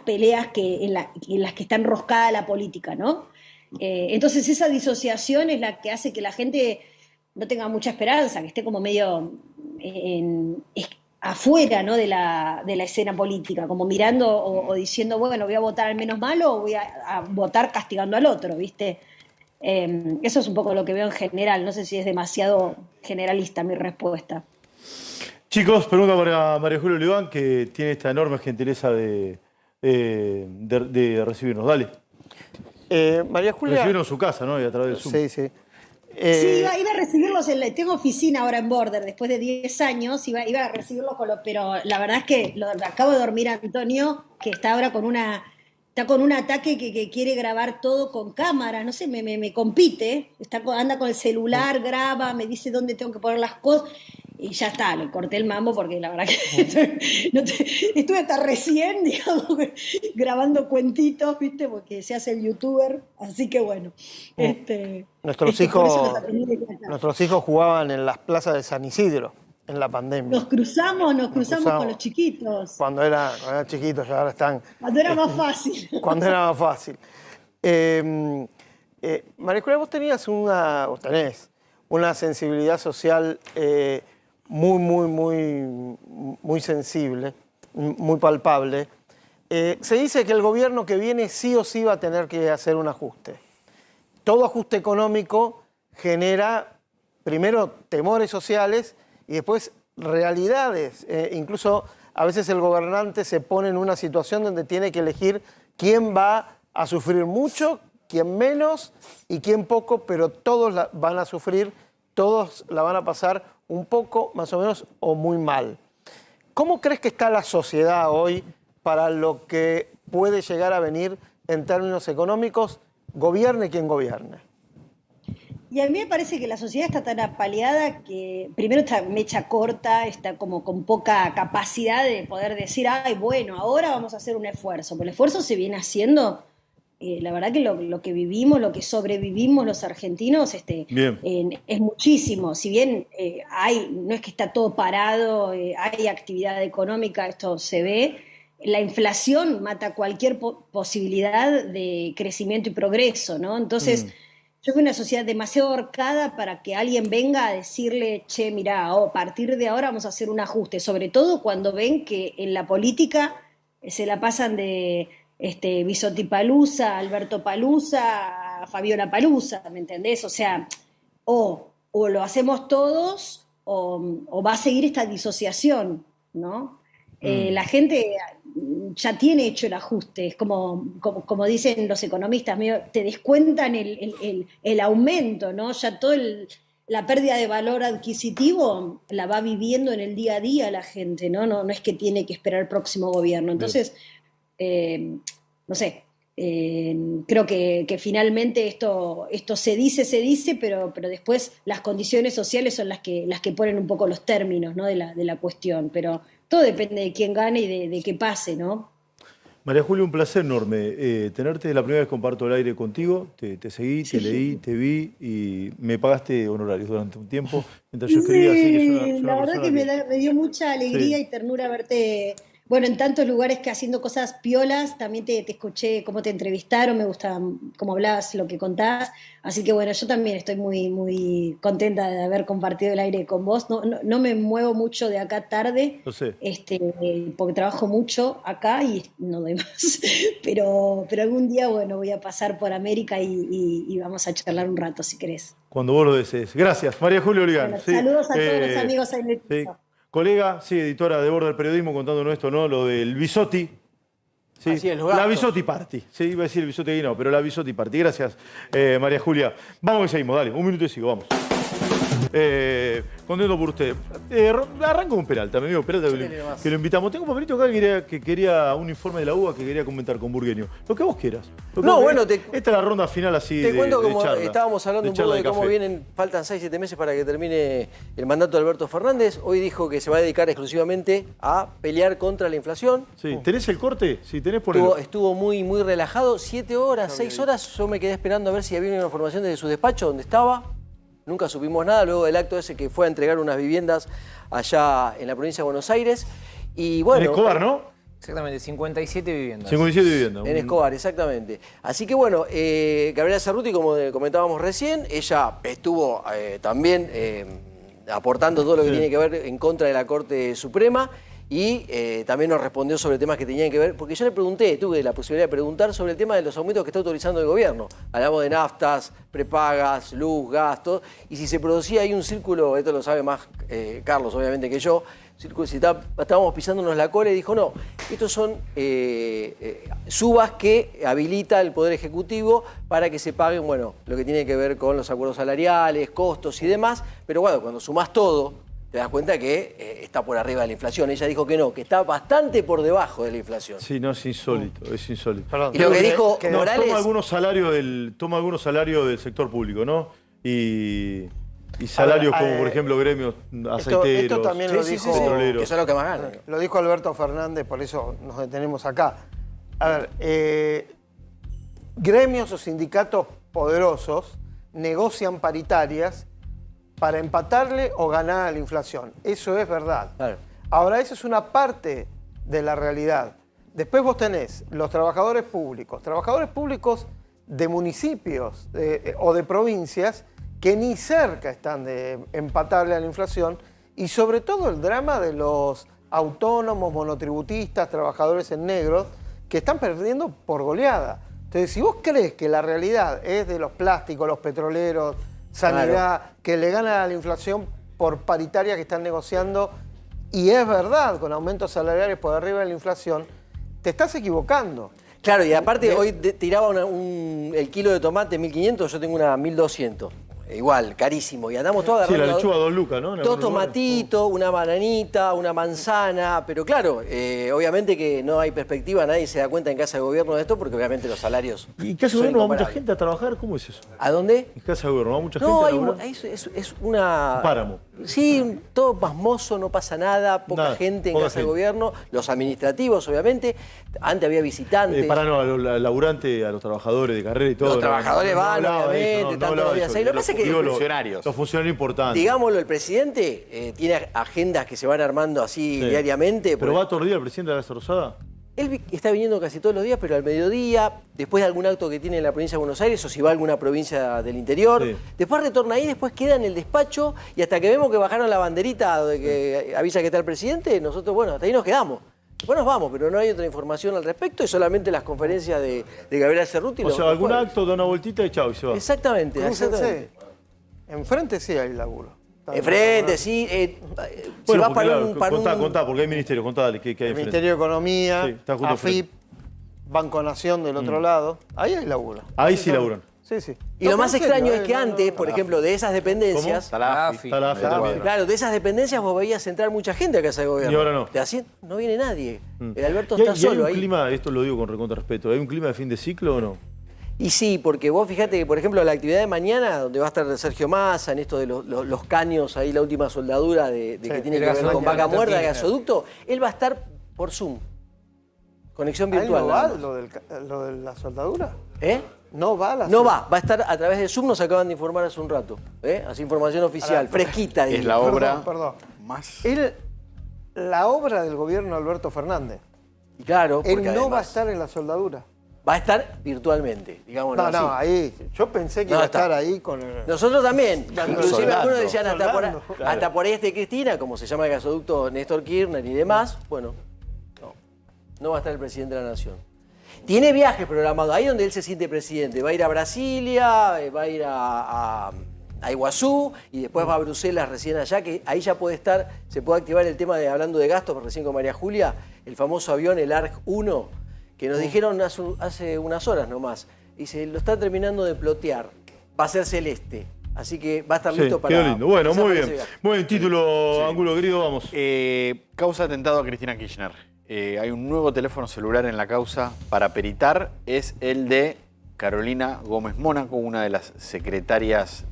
peleas en las que está enroscada la política, ¿no? Entonces esa disociación es la que hace que la gente no tenga mucha esperanza, que esté como medio afuera, ¿no? de la escena política, como mirando o diciendo, bueno, voy a votar al menos malo o voy a votar castigando al otro, ¿viste? Eso es un poco lo que veo en general. No sé si es demasiado generalista mi respuesta. Chicos, pregunta para María Julia Oliván, que tiene esta enorme gentileza de recibirnos. Dale. María Julia... Recibirnos en su casa, ¿no? Y a través del Zoom. Sí, sí. Sí, iba a recibirlos, tengo oficina ahora en Border, después de 10 años, iba a recibirlos pero la verdad es que acabo de dormir a Antonio, que está ahora con un ataque que quiere grabar todo con cámara, no sé, me compite, anda con el celular, graba, me dice dónde tengo que poner las cosas, y ya está, le corté el mambo porque la verdad que estuve hasta recién, digamos, grabando cuentitos, ¿viste? Porque se hace el youtuber, así que bueno. Nuestros hijos jugaban en las plazas de San Isidro en la pandemia. Nos cruzamos con los chiquitos. Cuando eran chiquitos, ya ahora están... Cuando era más fácil. Cuando era más fácil. María Julia, vos tenés una sensibilidad social muy sensible, muy palpable. Se dice que el gobierno que viene sí o sí va a tener que hacer un ajuste. Todo ajuste económico genera primero temores sociales y después realidades. Incluso a veces el gobernante se pone en una situación donde tiene que elegir quién va a sufrir mucho, quién menos y quién poco, pero todos van a sufrir, todos la van a pasar un poco, más o menos, o muy mal. ¿Cómo crees que está la sociedad hoy para lo que puede llegar a venir en términos económicos, gobierne quien gobierne? Y a mí me parece que la sociedad está tan apaleada que primero está mecha corta, está como con poca capacidad de poder decir, ay, bueno, ahora vamos a hacer un esfuerzo. Pero el esfuerzo se viene haciendo, la verdad que lo que vivimos, lo que sobrevivimos los argentinos es muchísimo. Si bien no es que está todo parado, hay actividad económica, esto se ve, la inflación mata cualquier posibilidad de crecimiento y progreso, ¿no? Entonces, yo veo una sociedad demasiado ahorcada para que alguien venga a decirle, che, mirá, a partir de ahora vamos a hacer un ajuste, sobre todo cuando ven que en la política se la pasan de Bisotti Palusa, Alberto Palusa, Fabiola Palusa, ¿me entendés? O sea, o lo hacemos todos o va a seguir esta disociación, ¿no? La gente ya tiene hecho el ajuste, es como dicen los economistas, te descuentan el aumento, ¿no? Ya la pérdida de valor adquisitivo la va viviendo en el día a día la gente, ¿no? No es que tiene que esperar el próximo gobierno. Entonces, no sé, creo que finalmente esto se dice, pero después las condiciones sociales son las que ponen un poco los términos, ¿no? de la cuestión, pero todo depende de quién gane y de qué pase, ¿no? María Julia, un placer enorme tenerte. Es la primera vez que comparto el aire contigo. Te seguí, te leí, te vi y me pagaste honorarios durante un tiempo mientras yo escribía. Así que es una la verdad que me dio mucha alegría y ternura verte. Bueno, en tantos lugares que haciendo cosas piolas, también te escuché cómo te entrevistaron, me gusta cómo hablabas, lo que contás. Así que bueno, yo también estoy muy, muy contenta de haber compartido el aire con vos. No me muevo mucho de acá tarde, lo sé. Porque trabajo mucho acá y no doy más. Pero algún día, bueno, voy a pasar por América y vamos a charlar un rato, si querés. Cuando vos lo desees. Gracias, María Julia Origán. Bueno, saludos a todos los amigos ahí en el piso. Colega, editora de Border Periodismo, contándonos esto, ¿no? Lo del Bisotti. Sí, así es, la Bisotti Party. Sí, iba a decir el Bisotti no, pero la Bisotti Party. Gracias, María Julia. Vamos que seguimos, dale, un minuto y sigo, vamos. Contento por usted. Arranco con Peralta, mi amigo Peralta, que lo invitamos. Tengo un papelito acá que quería un informe de la UBA que quería comentar con Burgueño. Lo que vos quieras. Esta es la ronda final así te cuento como charla, estábamos hablando un poco de cómo vienen, faltan 6-7 meses para que termine el mandato de Alberto Fernández. Hoy dijo que se va a dedicar exclusivamente a pelear contra la inflación. Sí. ¿Tenés el corte? Sí, tenés por el... Estuvo muy, muy relajado. 7 horas, 6 horas. Yo me quedé esperando a ver si había una información desde su despacho donde estaba. Nunca supimos nada luego del acto ese que fue a entregar unas viviendas allá en la provincia de Buenos Aires. Y bueno, en Escobar, ¿no? Exactamente, 57 viviendas. 57 viviendas. En Escobar, exactamente. Así que bueno, Gabriela Cerruti, como comentábamos recién, ella estuvo también aportando todo lo que tiene que ver en contra de la Corte Suprema y también nos respondió sobre temas que tenían que ver, porque yo le pregunté, tuve la posibilidad de preguntar sobre el tema de los aumentos que está autorizando el gobierno. Hablamos de naftas, prepagas, luz, gas, todo, y si se producía ahí un círculo, esto lo sabe más Carlos obviamente que yo, si estábamos pisándonos la cola y dijo no, estos son subas que habilita el Poder Ejecutivo para que se paguen, bueno, lo que tiene que ver con los acuerdos salariales, costos y demás, pero bueno, cuando sumás todo, te das cuenta que está por arriba de la inflación. Ella dijo que no, que está bastante por debajo de la inflación. Sí, no, es insólito, es insólito. Perdón, y lo que dijo Morales... Toma algunos salarios del sector público, ¿no? Y salarios como, por ejemplo, gremios aceiteros, esto también lo dijo, petroleros. Eso es lo que más gana. Lo dijo Alberto Fernández, por eso nos detenemos acá. A ver, gremios o sindicatos poderosos negocian paritarias para empatarle o ganar a la inflación. Eso es verdad. Claro. Ahora, eso es una parte de la realidad. Después vos tenés los trabajadores públicos de municipios o de provincias que ni cerca están de empatarle a la inflación y sobre todo el drama de los autónomos, monotributistas, trabajadores en negro que están perdiendo por goleada. Entonces, si vos crees que la realidad es de los plásticos, los petroleros, sanidad, que le gana a la inflación por paritaria que están negociando, y es verdad, con aumentos salariales por arriba de la inflación, te estás equivocando. Claro, y aparte hoy tiraba el kilo de tomate 1.500, yo tengo una 1.200. Igual, carísimo. Y andamos todos agarrando... Sí, la lechuga 2 lucas, ¿no? Dos tomatitos, una bananita, una manzana. Pero claro, obviamente que no hay perspectiva, nadie se da cuenta en Casa de Gobierno de esto, porque obviamente los salarios... ¿Y en Casa de Gobierno va mucha gente a trabajar? ¿Cómo es eso? ¿A dónde? En Casa de Gobierno va mucha gente No, a laburar. es una... Un páramo. Sí, todo pasmoso, no pasa nada, poca gente en Casa de Gobierno, los administrativos, obviamente, antes había visitantes. Para no, a los laburantes, a los trabajadores de carrera y todo. Los trabajadores van, obviamente, están todos los días ahí. Lo que pasa es que los funcionarios importantes. Digámoslo, el presidente tiene agendas que se van armando así diariamente. ¿Pero va todos los días el presidente de la Casa Rosada? Él está viniendo casi todos los días, pero al mediodía, después de algún acto que tiene en la provincia de Buenos Aires, o si va a alguna provincia del interior. Sí. Después retorna ahí, después queda en el despacho, y hasta que vemos que bajaron la banderita de que avisa que está el presidente, nosotros, bueno, hasta ahí nos quedamos. Después nos vamos, pero no hay otra información al respecto, y solamente las conferencias de Gabriel Cerruti. O sea, algún acto, da una vueltita y chao, y se va. Exactamente, exactamente. Enfrente sí hay laburo. Enfrente, sí. Bueno, si vas para contá, porque hay ministerio, contale, ¿qué hay enfrente? Ministerio de Economía, sí, AFIP, Banco Nación del otro lado. Ahí hay laburo. Ahí sí laburan. Sí, sí. Y lo más extraño es que antes, por ejemplo, de esas dependencias... Claro, de esas dependencias vos veías entrar mucha gente a Casa de Gobierno. Y ahora no. No viene nadie. El Alberto está solo ahí. ¿Hay un clima, esto lo digo con recontra respeto, ¿hay un clima de fin de ciclo o no? Y sí, porque vos fíjate que, por ejemplo, la actividad de mañana, donde va a estar Sergio Massa, en esto de los caños, ahí la última soldadura que tiene que ver con vaca muerta, gasoducto, él va a estar por Zoom. Conexión virtual. ¿No va lo de la soldadura? No va No va a estar a través de Zoom, nos acaban de informar hace un rato. Así información oficial, fresquita. Es la obra más... La obra del gobierno de Alberto Fernández. Y claro, él no va a estar en la soldadura. Va a estar virtualmente, digámoslo así. No, ahí. Yo pensé que iba a estar ahí con el... Nosotros también. Inclusive algunos decían hasta por ahí Cristina, como se llama el gasoducto Néstor Kirchner y demás. Bueno, no va a estar el presidente de la Nación. Tiene viajes programados, ahí donde él se siente presidente. Va a ir a Brasilia, va a ir a Iguazú y después va a Bruselas recién allá, que ahí ya puede estar, se puede activar el tema de, hablando de gastos, recién con María Julia, el famoso avión, el ARC 1, que nos dijeron hace unas horas nomás. Dice, lo están terminando de plotear, va a ser celeste. Así que va a estar listo para... Quedó lindo. Bueno, muy bien. Buen título, Ángulo querido, vamos. Causa atentado a Cristina Kirchner. Hay un nuevo teléfono celular en la causa para peritar. Es el de Carolina Gómez Mónaco, una de las secretarias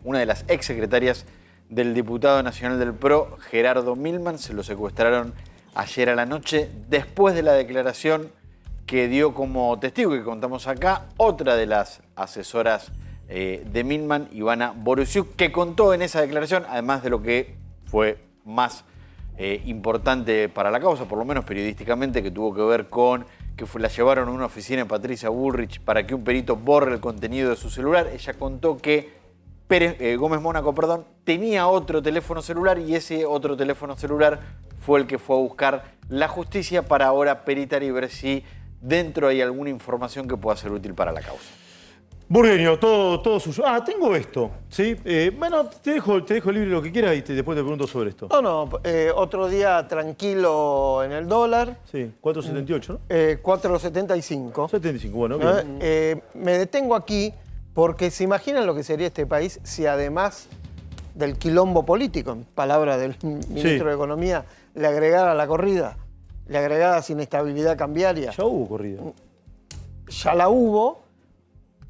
una de las ex secretarias del diputado nacional del PRO, Gerardo Milman. Se lo secuestraron ayer a la noche, después de la declaración que dio como testigo, que contamos acá, otra de las asesoras de Milman, Ivana Borusiuk, que contó en esa declaración, además de lo que fue más importante para la causa, por lo menos periodísticamente, que tuvo que ver con que la llevaron a una oficina de Patricia Bullrich para que un perito borre el contenido de su celular. Ella contó que Gómez Mónaco, tenía otro teléfono celular y ese otro teléfono celular fue el que fue a buscar la justicia para ahora peritar y ver si dentro hay alguna información que pueda ser útil para la causa. Burgueño, todo suyo. Tengo esto, ¿sí? Bueno, te dejo libre lo que quieras y después te pregunto sobre esto. Otro día tranquilo en el dólar. Sí, 4.78, ¿no? 4.75. 75, bueno, bien. Me detengo aquí porque se imaginan lo que sería este país si además del quilombo político, en palabras del ministro de Economía, le agregara la corrida, le agregara inestabilidad cambiaria. Ya hubo corrida. Ya la hubo.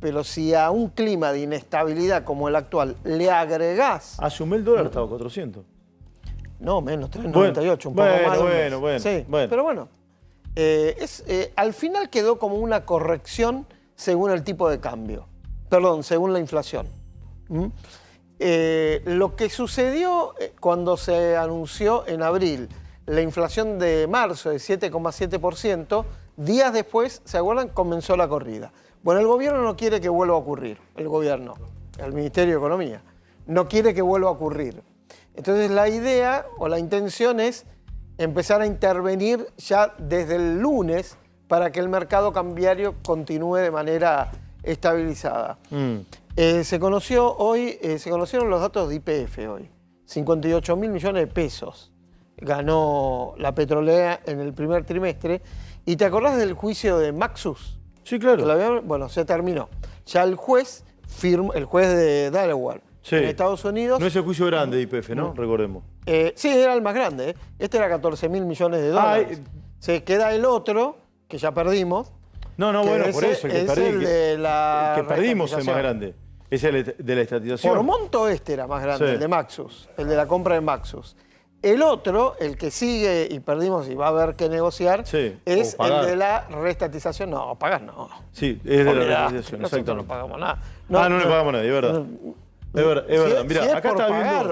Pero si a un clima de inestabilidad como el actual le agregás... Hace un mes el dólar estaba 400. No, menos, 3.98, un poco más. Bueno. Sí, pero bueno. Al final quedó como una corrección según el tipo de cambio. Perdón, según la inflación. Lo que sucedió cuando se anunció en abril la inflación de marzo de 7,7%, días después, ¿se acuerdan? Comenzó la corrida. Bueno, el gobierno no quiere que vuelva a ocurrir. El Ministerio de Economía, no quiere que vuelva a ocurrir. Entonces la idea o la intención es empezar a intervenir ya desde el lunes para que el mercado cambiario continúe de manera estabilizada. Se conocieron los datos de YPF hoy. 58.000 millones de pesos ganó la petrolera en el primer trimestre. ¿Y te acordás del juicio de Maxus? Sí, claro. Bueno, se terminó. Ya el juez el juez de Delaware, en Estados Unidos. No es el juicio grande de YPF, ¿no? Recordemos. Sí, era el más grande. Este era 14.000 millones de dólares. Se queda el otro, que ya perdimos. No, bueno, por eso, el que perdimos es el más grande. Es el de la estatización. Por monto era más grande, el de Maxus, el de la compra de Maxus. El otro, el que sigue y perdimos y va a haber que negociar, es el de la reestatización. No, pagar no. Sí, es de la reestatización, nosotros no pagamos nada. No le pagamos nada, es verdad. Es verdad. Mirá, si acá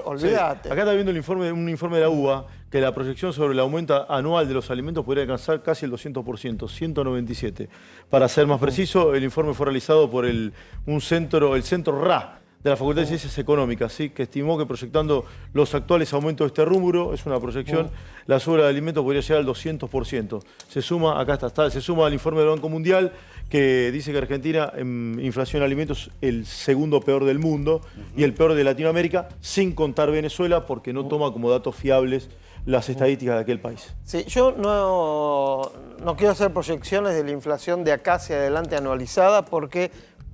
olvídate. Acá está viendo un informe de la UBA que la proyección sobre el aumento anual de los alimentos podría alcanzar casi el 200%, 197. Para ser más preciso, el informe fue realizado por el Centro RA de la Facultad de Ciencias Económicas, ¿sí? Que estimó que proyectando los actuales aumentos de este rubro, es una proyección, la suba de alimentos podría llegar al 200%. Se suma, acá está, se suma al informe del Banco Mundial, que dice que Argentina en inflación de alimentos es el segundo peor del mundo y el peor de Latinoamérica, sin contar Venezuela, porque no toma como datos fiables las estadísticas de aquel país. Sí, yo no quiero hacer proyecciones de la inflación de acá hacia adelante anualizada, porque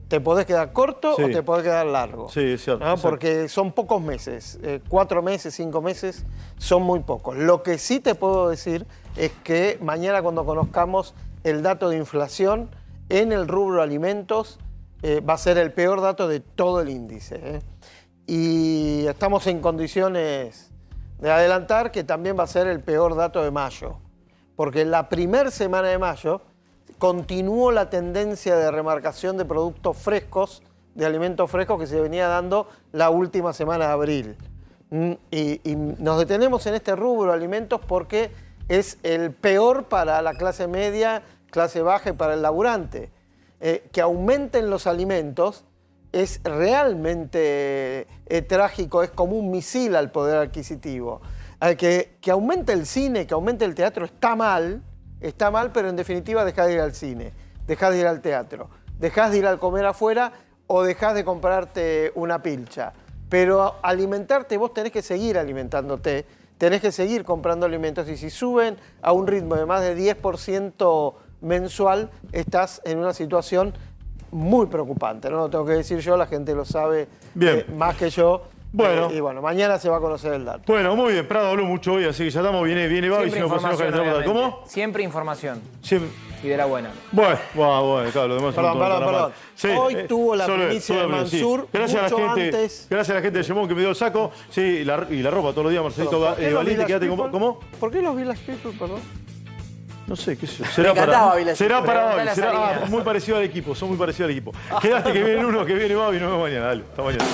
te podés quedar corto o te podés quedar largo. Sí, es cierto. ¿No? Porque son pocos meses, 4 meses, 5 meses, son muy pocos. Lo que sí te puedo decir es que mañana, cuando conozcamos el dato de inflación en el rubro alimentos, va a ser el peor dato de todo el índice. Y estamos en condiciones de adelantar que también va a ser el peor dato de mayo, porque la primera semana de mayo continuó la tendencia de remarcación de productos frescos, de alimentos frescos, que se venía dando la última semana de abril. Y nos detenemos en este rubro de alimentos porque es el peor para la clase media, clase baja y para el laburante. Que aumenten los alimentos es realmente trágico, es como un misil al poder adquisitivo. Que aumente el cine, que aumente el teatro está mal, pero en definitiva dejás de ir al cine, dejás de ir al teatro, dejás de ir a comer afuera o dejás de comprarte una pilcha. Pero alimentarte, vos tenés que seguir alimentándote, tenés que seguir comprando alimentos, y si suben a un ritmo de más de 10% mensual, estás en una situación muy preocupante. No lo tengo que decir yo, la gente lo sabe más que yo. Bueno. Y bueno, mañana se va a conocer el dato. Bueno, muy bien. Prado habló mucho hoy, así que ya estamos. Viene va y si no ¿Cómo? Siempre información. Y de la buena. Bueno, claro, lo demás. Perdón. Sí, hoy tuvo la primicia de Mansur, gracias mucho a la gente, antes. Gracias a la gente de Yemón que me dio el saco. Sí, y la ropa todos los días, Marcelito Valiente, quédate con... ¿Cómo? ¿Por qué los Village People, perdón? No sé, qué sé yo. Será para Babi. Será muy parecido al equipo, son muy parecidos al equipo. Quedaste que viene uno, que viene Babi, y nos vemos mañana. Dale, hasta mañana.